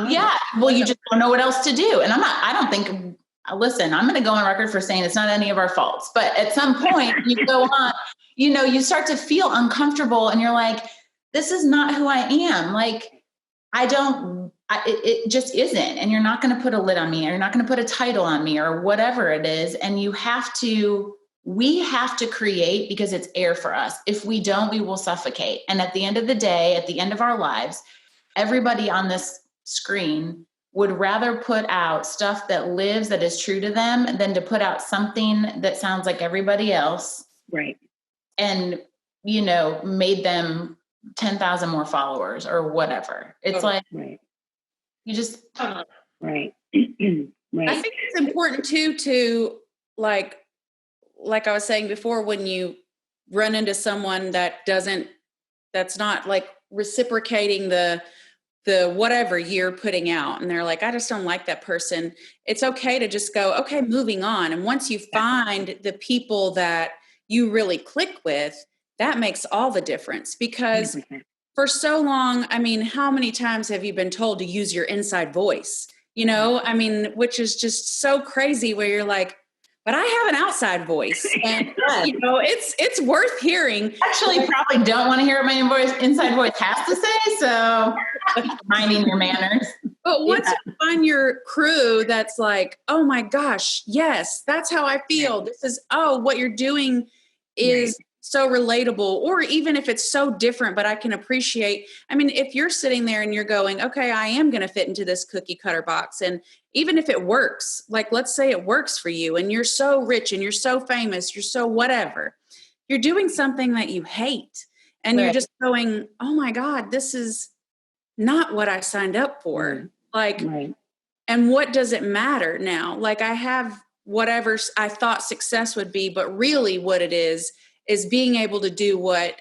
Yeah. Well, you just don't know what else to do. And listen, I'm going to go on record for saying it's not any of our faults, but at some point you go on, you start to feel uncomfortable and you're like, this is not who I am. Like, it just isn't. And you're not going to put a lid on me, or you're not going to put a title on me, or whatever it is. And we have to create, because it's air for us. If we don't, we will suffocate. And at the end of the day, at the end of our lives, everybody on this screen would rather put out stuff that lives, that is true to them, than to put out something that sounds like everybody else. Right. And, you know, made them 10,000 more followers or whatever. It's like, right. you just, Right. Right. I think it's important too, to like I was saying before, when you run into someone that's not like reciprocating the whatever you're putting out, and they're like, I just don't like that person. It's okay to just go, okay, moving on. And once you find the people that you really click with, that makes all the difference. Because 100%. For so long, I mean, how many times have you been told to use your inside voice? You know, I mean, which is just so crazy, where you're like, but I have an outside voice, and you know, it's worth hearing. Actually, probably don't want to hear what my inside voice has to say. So minding your manners. But once you find your crew that's like, oh my gosh, yes, that's how I feel. This is, what you're doing is so relatable. Or even if it's so different, but I can appreciate. I mean, if you're sitting there and you're going, okay, I am going to fit into this cookie cutter box. And even if it works, like, let's say it works for you and you're so rich and you're so famous, you're so whatever, you're doing something that you hate. And you're just going, oh my God, this is not what I signed up for. Like, and what does it matter now? Like, I have whatever I thought success would be, but really what it is being able to do what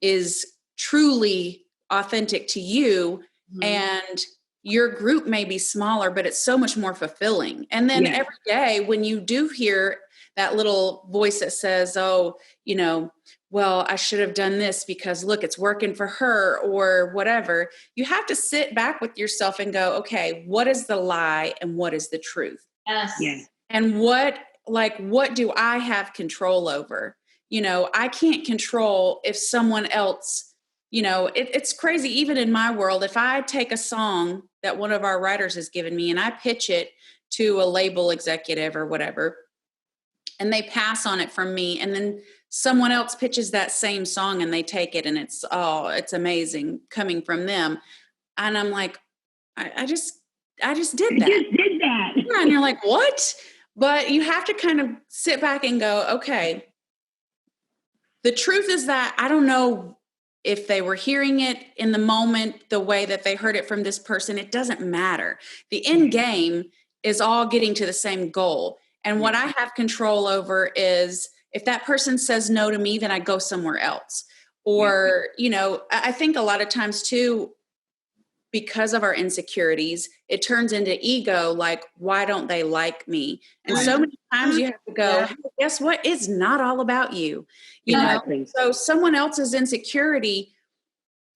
is truly authentic to you. And your group may be smaller, but it's so much more fulfilling. And then every day when you do hear that little voice that says, oh, you know, well, I should have done this because look, it's working for her or whatever. You have to sit back with yourself and go, okay, what is the lie and what is the truth? Yes. Yeah. And what do I have control over? You know, I can't control if someone else, you know, it's crazy. Even in my world, if I take a song that one of our writers has given me and I pitch it to a label executive or whatever, and they pass on it from me, and then someone else pitches that same song and they take it and it's amazing coming from them. And I'm like, I just did that. I just did that. Yeah, and you're like, what? But you have to kind of sit back and go, okay, the truth is that I don't know if they were hearing it in the moment the way that they heard it from this person. It doesn't matter. The end game is all getting to the same goal. And what I have control over is if that person says no to me, then I go somewhere else. Or, you know, I think a lot of times too, because of our insecurities, it turns into ego, like, why don't they like me? And so many times you have to go, hey, guess what? It's not all about you. You know, so someone else's insecurity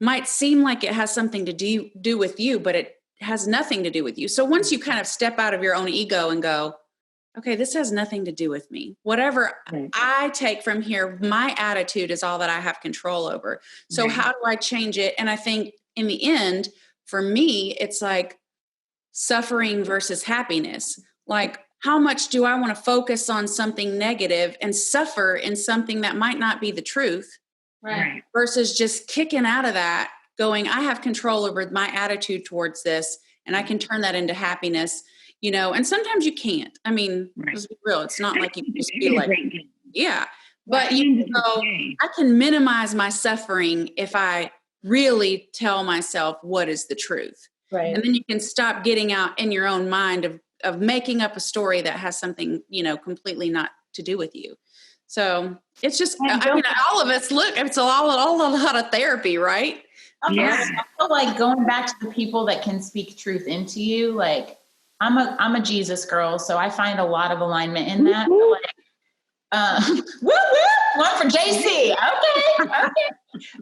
might seem like it has something to do with you, but it has nothing to do with you. So once you kind of step out of your own ego and go, okay, this has nothing to do with me. Whatever I take from here, my attitude is all that I have control over. So how do I change it? And I think in the end, for me, it's like suffering versus happiness. Like, how much do I want to focus on something negative and suffer in something that might not be the truth? Right. Versus just kicking out of that, going, I have control over my attitude towards this, and I can turn that into happiness, you know, and sometimes you can't. I mean, let's be real. It's not like you can just be like, but you know, I can minimize my suffering if I really tell myself what is the truth. Right. And then you can stop getting out in your own mind of making up a story that has something, you know, completely not to do with you. So it's just, I mean, all of us, look, it's all a lot of therapy, right? I feel like going back to the people that can speak truth into you, like I'm a Jesus girl, so I find a lot of alignment in that. Like, one for JC. Okay.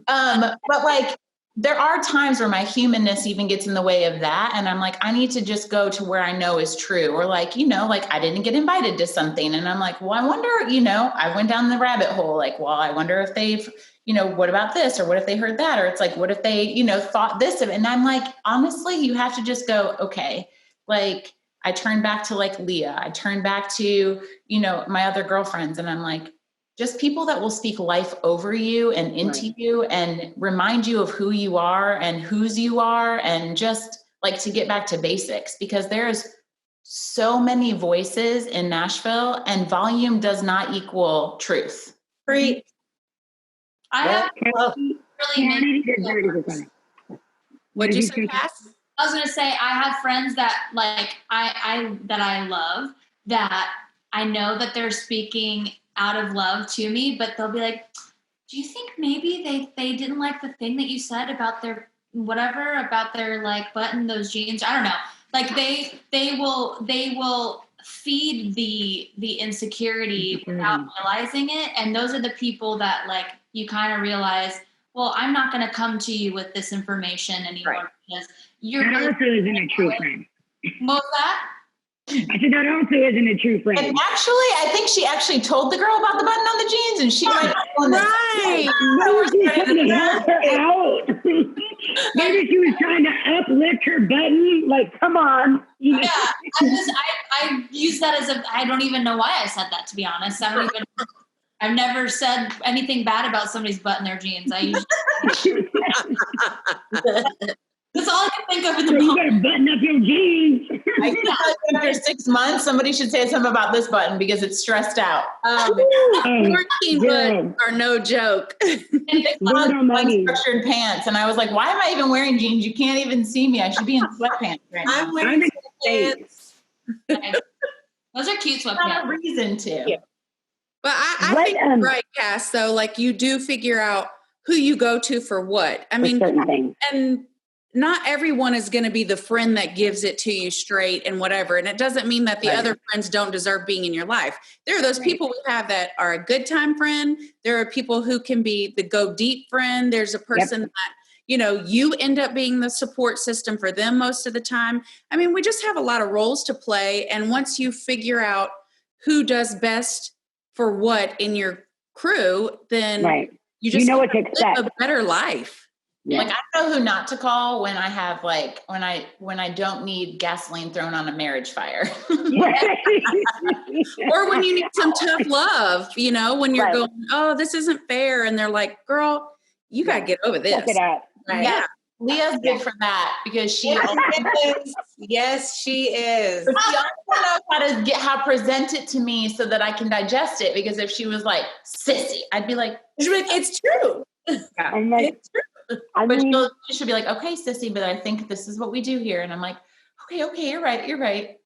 But like, there are times where my humanness even gets in the way of that. And I'm like, I need to just go to where I know is true. Or like, you know, like I didn't get invited to something. And I'm like, well, I wonder, you know, I went down the rabbit hole. Like, well, I wonder if they've, you know, what about this? Or what if they heard that? Or it's like, what if they, you know, thought this of it? And I'm like, honestly, you have to just go, okay. Like I turn back to like Leah, I turn back to, you know, my other girlfriends. And I'm like, just people that will speak life over you and into you and remind you of who you are and whose you are and just like to get back to basics, because there's so many voices in Nashville and volume does not equal truth. Free. I have really What'd you say, Cass? I was gonna say I have friends that like I love, that I know that they're speaking out of love to me, but they'll be like, do you think maybe they didn't like the thing that you said about their whatever, about their like button those jeans? I don't know. Like they will feed the insecurity without realizing it. And those are the people that like you kind of realize, well, I'm not going to come to you with this information anymore because you're that also isn't a true friend. What's that? I said that also isn't a true friend. And actually, I think she actually told the girl about the button on the jeans, and she might right. Maybe she was trying to help her out. Maybe she was trying to uplift her button. Like, come on. Yeah, I use that as I don't even know why I said that, to be honest. I've never said anything bad about somebody's butt in their jeans. I usually that's all I can think of in the moment. You better button up your jeans. I think like after 6 months, somebody should say something about this button because it's stressed out. 14 buttons are no joke. And unstructured pants. And I was like, why am I even wearing jeans? You can't even see me. I should be in sweatpants right now. I'm wearing sweatpants. Those are cute sweatpants. Not a reason to. Yeah. But I think you're right, Cass, though. Like, you do figure out who you go to for what. I mean, and not everyone is going to be the friend that gives it to you straight and whatever. And it doesn't mean that the other friends don't deserve being in your life. There are those people we have that are a good time friend. There are people who can be the go deep friend. There's a person that, you know, you end up being the support system for them most of the time. I mean, we just have a lot of roles to play. And once you figure out who does best for what in your crew, then you just know what to expect. Live a better life. Yeah. Like, I know who not to call when I have like when I don't need gasoline thrown on a marriage fire. Or when you need some tough love, you know, when you're going, oh, this isn't fair. And they're like, girl, you got to get over this. Check it out. Right. Yeah. Leah's good for that because she yes, she is. But she also knows how to present it to me so that I can digest it. Because if she was like, sissy, I'd be like, it's true. It's true. But she should be like, okay, sissy, but I think this is what we do here. And I'm like, okay, you're right.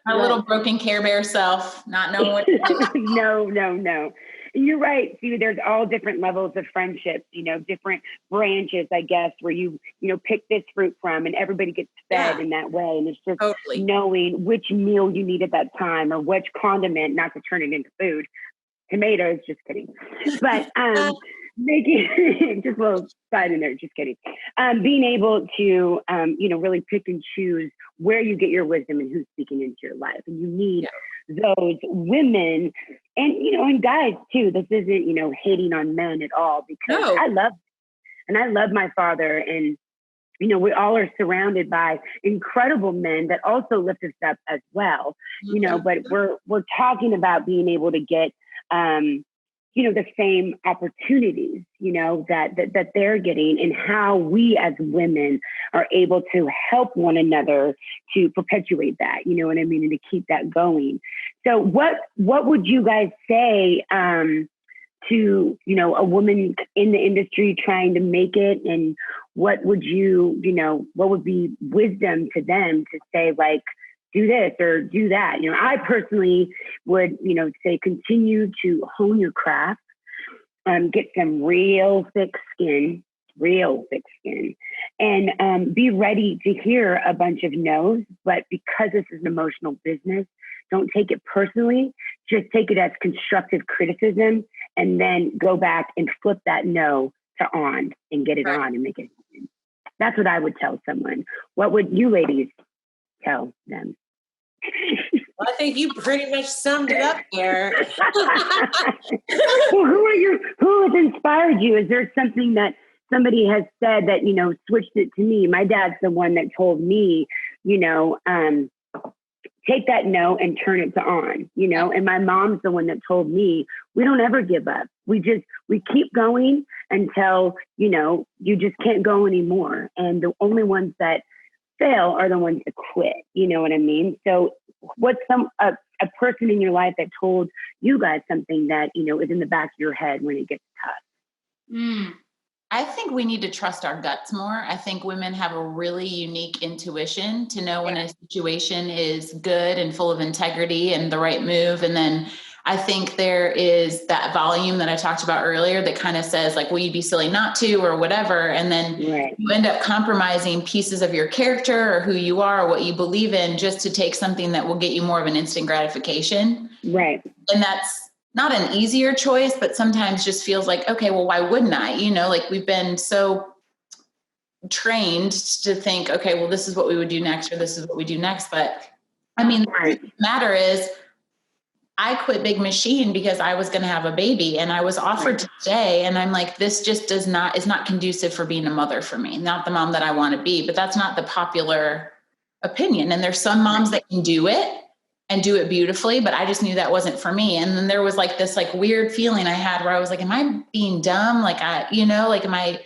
My little broken Care Bear self, not knowing what to do. No. You're right. See, there's all different levels of friendships, you know, different branches, I guess, where you pick this fruit from and everybody gets fed in that way. And it's just knowing which meal you need at that time or which condiment, not to turn it into food. Tomatoes, just kidding. But making just a little side in there, just kidding. Being able to, really pick and choose where you get your wisdom and who's speaking into your life. And you need those women and, and guys too. This isn't, hating on men at all because I love my father. And, we all are surrounded by incredible men that also lift us up as well, but we're talking about being able to get, the same opportunities, that they're getting and how we as women are able to help one another to perpetuate that, you know what I mean? And to keep that going. So what would you guys say to, a woman in the industry trying to make it? And what would what would be wisdom to them to say, like, do this or do that? I personally would, say continue to hone your craft, get some real thick skin, and be ready to hear a bunch of no's. But because this is an emotional business, don't take it personally. Just take it as constructive criticism, and then go back and flip that no to on and get it on and make it happen. That's what I would tell someone. What would you ladies tell them? Well, I think you pretty much summed it up there. Well, who has inspired you? Is there something that somebody has said that, switched it to me? My dad's the one that told me, take that no and turn it to on, and my mom's the one that told me, we don't ever give up. We keep going until, you just can't go anymore. And the only ones that fail are the ones that quit. You know what I mean? So what's a person in your life that told you guys something that, you know, is in the back of your head when it gets tough? I think we need to trust our guts more. I think women have a really unique intuition to know when a situation is good and full of integrity and the right move. And then I think there is that volume that I talked about earlier that kind of says like, well, you'd be silly not to, or whatever. And then you end up compromising pieces of your character or who you are or what you believe in just to take something that will get you more of an instant gratification. Right. And that's not an easier choice, but sometimes just feels like, okay, well, why wouldn't I? You know, like we've been so trained to think, okay, well, this is what we would do next, or this is what we do next. But I mean, the matter is, I quit Big Machine because I was going to have a baby and I was offered to stay. And I'm like, this just is not conducive for being a mother for me, not the mom that I want to be, but that's not the popular opinion. And there's some moms that can do it and do it beautifully, but I just knew that wasn't for me. And then there was like this like weird feeling I had where I was like, am I being dumb? Like am I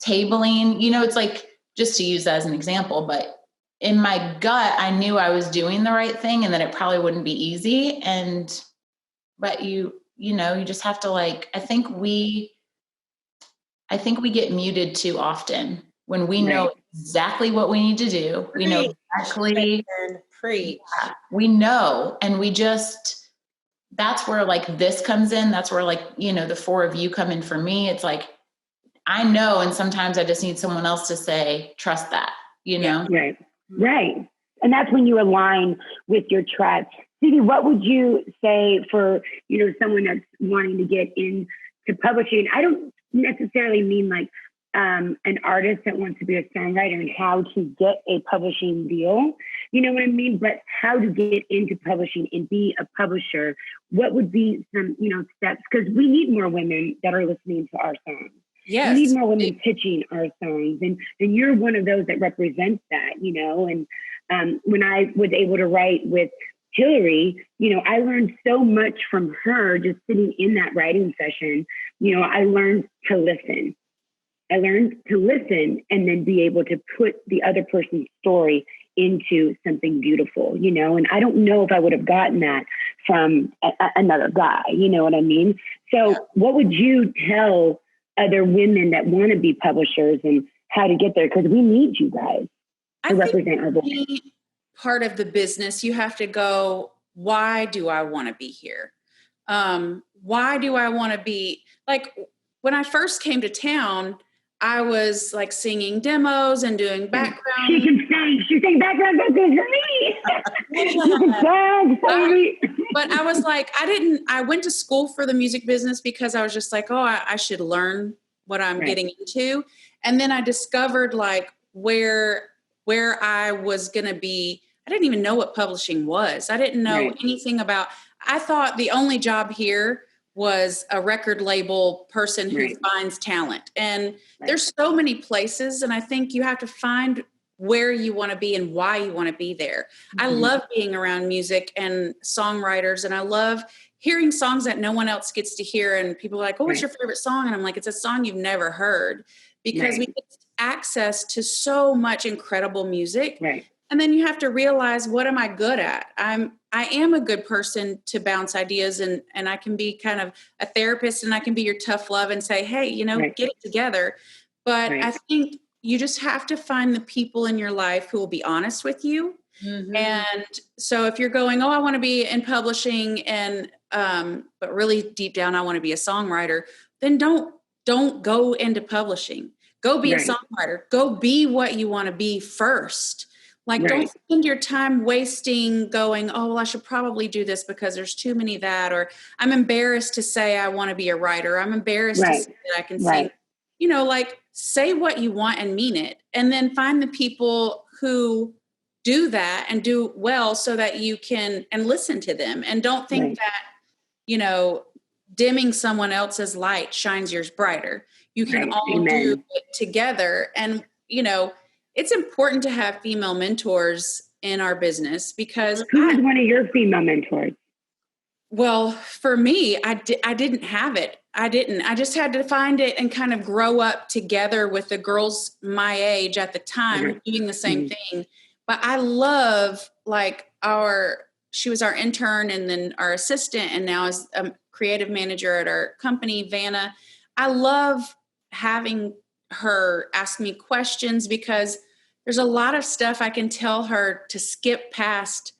tabling? You know, it's like, just to use that as an example, but in my gut, I knew I was doing the right thing and that it probably wouldn't be easy. But you just have to like, I think we get muted too often when we know exactly what we need to do. We know exactly. We know, and that's where like this comes in. That's where like, you know, the four of you come in for me. It's like, I know. And sometimes I just need someone else to say, trust that, you know? Right. And that's when you align with your tribe. Stevie, what would you say for, you know, someone that's wanting to get into publishing? I don't necessarily mean like an artist that wants to be a songwriter and how to get a publishing deal. You know what I mean? But how to get into publishing and be a publisher. What would be some, you know, steps? Because we need more women that are listening to our songs. Yes. We need more women pitching our songs. And you're one of those that represents that, you know. And when I was able to write with Hillary, you know, I learned so much from her just sitting in that writing session. You know, I learned to listen. And then be able to put the other person's story into something beautiful, you know. And I don't know if I would have gotten that from another guy, you know what I mean? So what would you tell other women that want to be publishers and how to get there? Because we need you guys to represent our voice. Part of the business, you have to go, why do I want to be here? Why do I want to be, like, when I first came to town, I was like singing demos and doing background. She can sing. She sang background vocals for me. You can sing for me. But I was like, I went to school for the music business because I was just like, I should learn what I'm getting into. And then I discovered like where I was going to be. I didn't even know what publishing was. I didn't know anything about, I thought the only job here was a record label person who finds talent. And there's so many places. And I think you have to find where you want to be and why you want to be there. I love being around music and songwriters. And I love hearing songs that no one else gets to hear. And people are like, oh, what's your favorite song? And I'm like, it's a song you've never heard, because we get access to so much incredible music. And then you have to realize, what am I good at? I am a good person to bounce ideas, and I can be kind of a therapist, and I can be your tough love and say, hey, you know, get it together. But I think you just have to find the people in your life who will be honest with you. And so if you're going, I want to be in publishing, and but really deep down, I want to be a songwriter, then don't go into publishing. Go be a songwriter. Go be what you want to be first. Like, don't spend your time wasting going, I should probably do this because there's too many that, or I'm embarrassed to say I want to be a writer. I'm embarrassed to say that I can sing. You know, like, say what you want and mean it. And then find the people who do that and do well so that you can, and listen to them. And don't think that, you know, dimming someone else's light shines yours brighter. You can all do it together. And, you know, it's important to have female mentors in our business, because who is one of your female mentors? Well, for me, I didn't have it. I just had to find it and kind of grow up together with the girls my age at the time doing the same thing. But I love like she was our intern and then our assistant and now is a creative manager at our company, Vanna. I love having her ask me questions because there's a lot of stuff I can tell her to skip past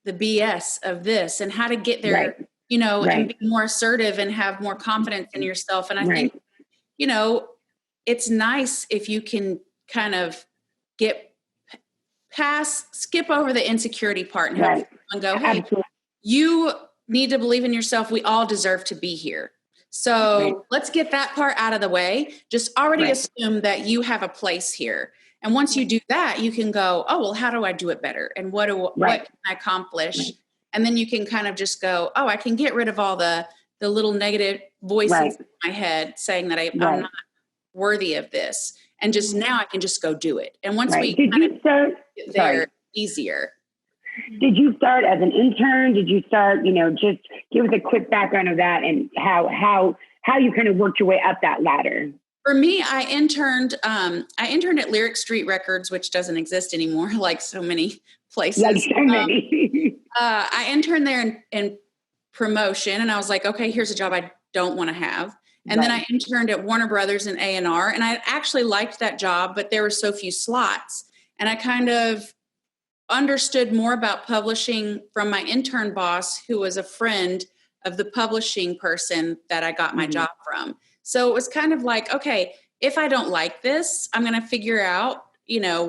the BS of this and how to get there, and be more assertive and have more confidence in yourself. And I think, it's nice if you can kind of skip over the insecurity part and have and go, hey, you need to believe in yourself. We all deserve to be here. So let's get that part out of the way. Just already assume that you have a place here. And once you do that, you can go, oh, well, how do I do it better? And what can I accomplish? And then you can kind of just go, oh, I can get rid of all the little negative voices in my head saying that I'm not worthy of this. And just now I can just go do it. And once we kind of get there, easier. Did you start as an intern? Did you start, just give us a quick background of that and how you kind of worked your way up that ladder? For me, I interned at Lyric Street Records, which doesn't exist anymore, like so many places. Like so many. I interned there in promotion, and I was like, okay, here's a job I don't want to have. And then I interned at Warner Brothers in A&R, and I actually liked that job, but there were so few slots. And I kind of understood more about publishing from my intern boss, who was a friend of the publishing person that I got my job from. So it was kind of like, okay, if I don't like this, I'm going to figure out,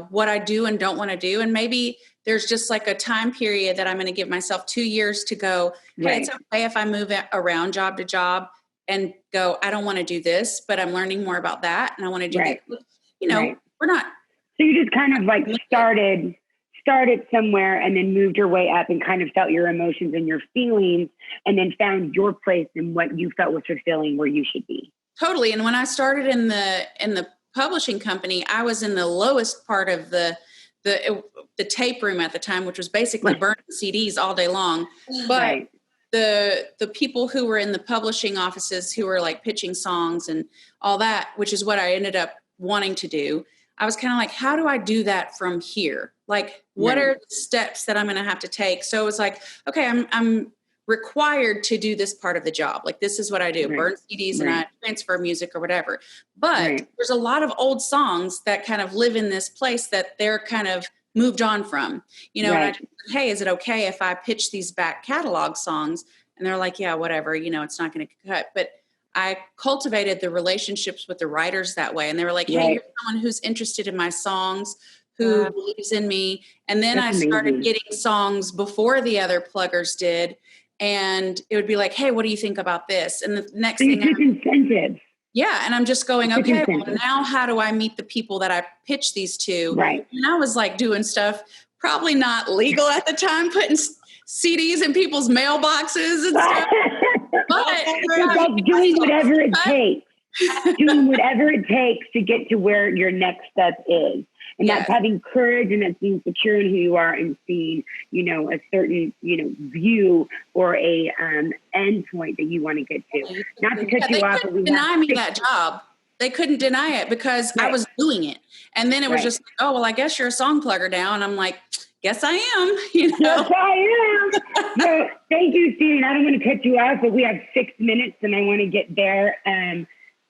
what I do and don't want to do. And maybe there's just like a time period that I'm going to give myself 2 years to go, hey, it's okay if I move around job to job and go, I don't want to do this, but I'm learning more about that. And I want to do this. We're not. So you just kind of like started somewhere and then moved your way up and kind of felt your emotions and your feelings and then found your place in what you felt was fulfilling where you should be. Totally. And when I started in the publishing company, I was in the lowest part of the tape room at the time, which was basically burning CDs all day long. But the people who were in the publishing offices who were like pitching songs and all that, which is what I ended up wanting to do, I was kind of like, how do I do that from here? Like, what are the steps that I'm going to have to take? So it was like, okay, I'm required to do this part of the job. Like, this is what I do, burn CDs and I transfer music or whatever. But there's a lot of old songs that kind of live in this place that they're kind of moved on from, and I just said, hey, is it okay if I pitch these back catalog songs? And they're like, yeah, whatever, it's not going to cut. But I cultivated the relationships with the writers that way. And they were like, hey, you're someone who's interested in my songs, who believes in me. And then I started getting songs before the other pluggers did. And it would be like, hey, what do you think about this? And the next thing incentives. Yeah. And I'm just going, okay, well, now how do I meet the people that I pitch these to? Right. And I was like doing stuff probably not legal at the time, putting CDs in people's mailboxes and stuff. But doing whatever it takes. Doing whatever it takes to get to where your next step is. And that's having courage and that's being secure in who you are and seeing, a certain, view or a end point that you want to get to. Not to cut you off. They couldn't deny me that job. They couldn't deny it because I was doing it. And then it was just like, oh, well, I guess you're a song plugger now. And I'm like, guess I am. Yes, I am. No, thank you, Stevie. I don't want to cut you off, but we have 6 minutes and I want to get there. I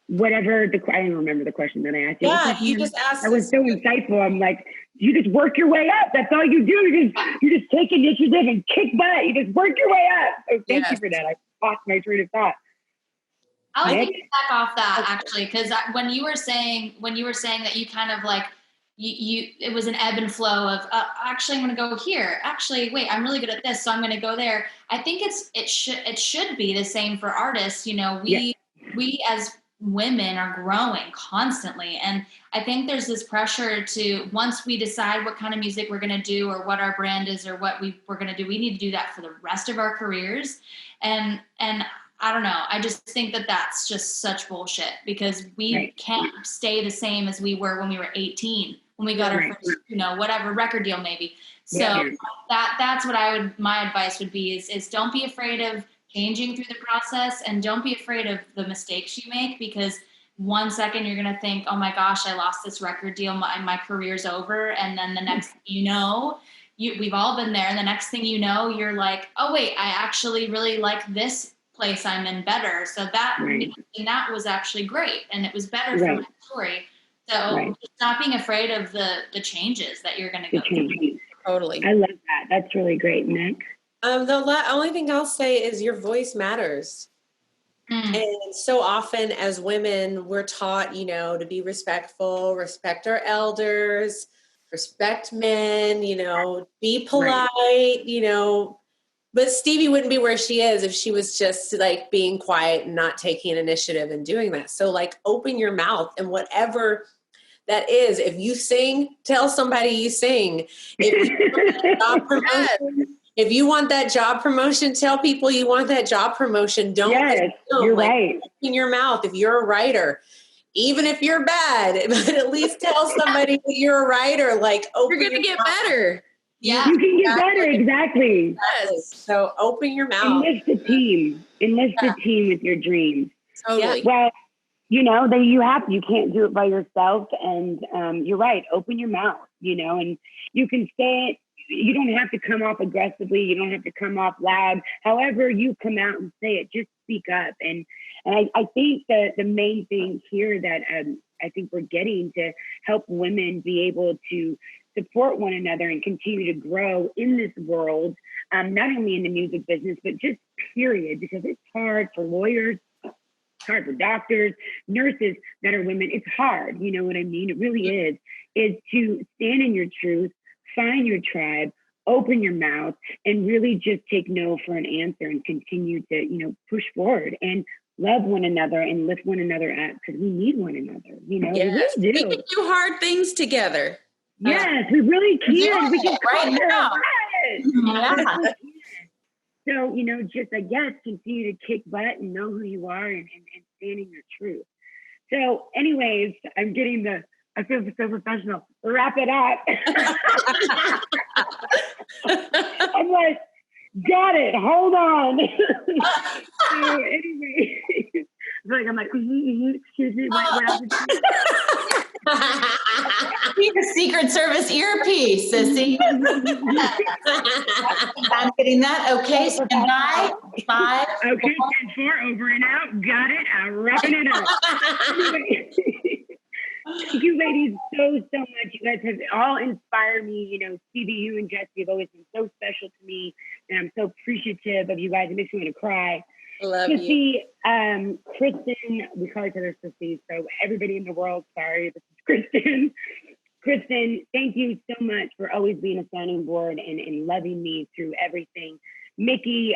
don't remember the question that I asked you. Yeah, you just asked. I was so insightful. I'm like, you just work your way up. That's all you do. You just take initiative and kick butt. You just work your way up. So thank you for that. I lost my train of thought. I was thinking back off that actually, because when you were saying that you kind of like you it was an ebb and flow of actually I'm going to go here. Actually, wait, I'm really good at this, so I'm going to go there. I think it should be the same for artists. We as women are growing constantly, and I think there's this pressure to, once we decide what kind of music we're going to do or what our brand is or what we're going to do, we need to do that for the rest of our careers. And I don't know, I just think that that's just such bullshit, because we can't stay the same as we were when we were 18, when we got our first, whatever record deal maybe. So that's what my advice would be is don't be afraid of changing through the process, and don't be afraid of the mistakes you make, because 1 second you're going to think, oh my gosh, I lost this record deal, my career's over. And then the next thing you know, we've all been there. And the next thing you know, you're like, oh wait, I actually really like this place I'm in better. So that, and that was actually great. And it was better for my story. So just not being afraid of the changes that you're going to go through. Totally. I love that. That's really great, Nick. The only thing I'll say is your voice matters. And so often as women, we're taught, to be respectful, respect our elders, respect men, be polite, but Stevie wouldn't be where she is if she was just like being quiet and not taking initiative and doing that. So like open your mouth, and whatever that is, if you sing, tell somebody you sing. If you want that job promotion, tell people you want that job promotion. Don't you're right. Open your mouth. If you're a writer, even if you're bad, but at least tell somebody that you're a writer. Like, you're going to get better. Yeah, you can get better. Exactly. Yes. So open your mouth. Enlist the team. Enlist the team with your dreams. Totally. Well, you can't do it by yourself. And you're right. Open your mouth, and you can say it. You don't have to come off aggressively. You don't have to come off loud. However you come out and say it, just speak up. And I think that the main thing here that I think we're getting to help women be able to support one another and continue to grow in this world, not only in the music business, but just period, because it's hard for lawyers, it's hard for doctors, nurses that are women. It's hard. You know what I mean? It really is to stand in your truth, find your tribe, open your mouth, and really just take no for an answer and continue to, push forward and love one another and lift one another up, because we need one another. We really do. We can do hard things together. Yes, we really can. We can right now. Yeah. So, just, I guess, continue to kick butt and know who you are and stand in your truth. So anyways, I feel so professional. Wrap it up. I'm like, got it. Hold on. So anyway, I'm like, excuse me. What else? Need a Secret Service earpiece, sissy. I'm getting that. Okay, stand by. 5. Okay, 10-4, over and out. Got it. I'm wrapping it up. Anyway. Thank you, ladies, so much. You guys have all inspired me. Stevie, you and Jesse have always been so special to me, and I'm so appreciative of you guys. It makes me want to cry. I love Sissy, you. Kristen, we call each other Sissy, so everybody in the world, sorry, this is Kristen. Kristen, thank you so much for always being a sounding board and loving me through everything. Mickey,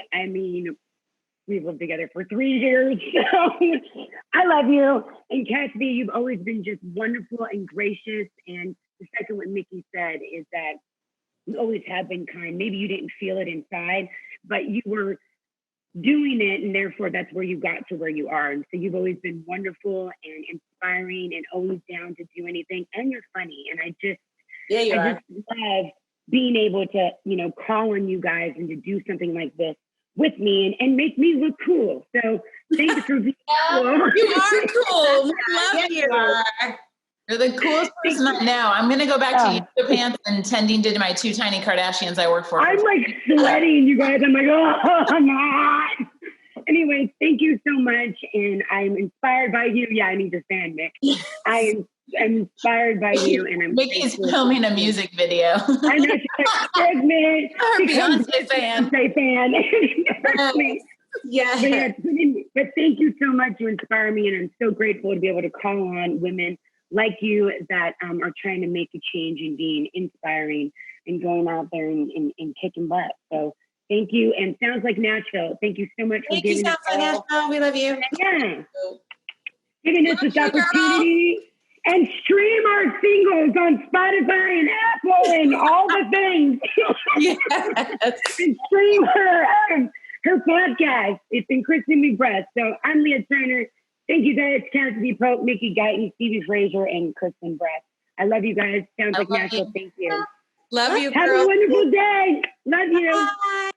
we've lived together for 3 years, so I love you. And Cassidy, you've always been just wonderful and gracious. And the second what Mickey said is that you always have been kind. Maybe you didn't feel it inside, but you were doing it, and therefore that's where you got to where you are. And so you've always been wonderful and inspiring and always down to do anything. And you're funny. And I just love being able to, call on you guys and to do something like this with me and make me look cool. So thanks for being cool. You are cool. We love you. You're the coolest person I know. I'm going to go back to yoga pants and tending to my 2 tiny Kardashians I work for. I'm like sweating, you guys. I'm like, oh, I'm hot. Anyway, thank you so much. And I'm inspired by you. Yeah, I need to stand, Mick. I'm inspired by you. And Mickey's filming a music video. I know, she's like, segment. Beyonce fan. Yeah. But thank you so much. You inspire me. And I'm so grateful to be able to call on women like you that are trying to make a change and being inspiring and going out there and kicking butt. So thank you. And Sounds Like Nashville, thank you so much for giving us Sounds Like Nashville. We love you. Yeah. Giving us this opportunity. And stream our singles on Spotify and Apple and all the things. Yes. And stream her podcast. It's in Kristen Brust. So I'm Leah Turner. Thank you guys, Cassadee Pope, Mickey Guyton, Stevie Frasure, and Kristen Brett. I love you guys. Sounds Like Nashville. Thank you. Love you, girl. Have a wonderful day. Love you. Bye.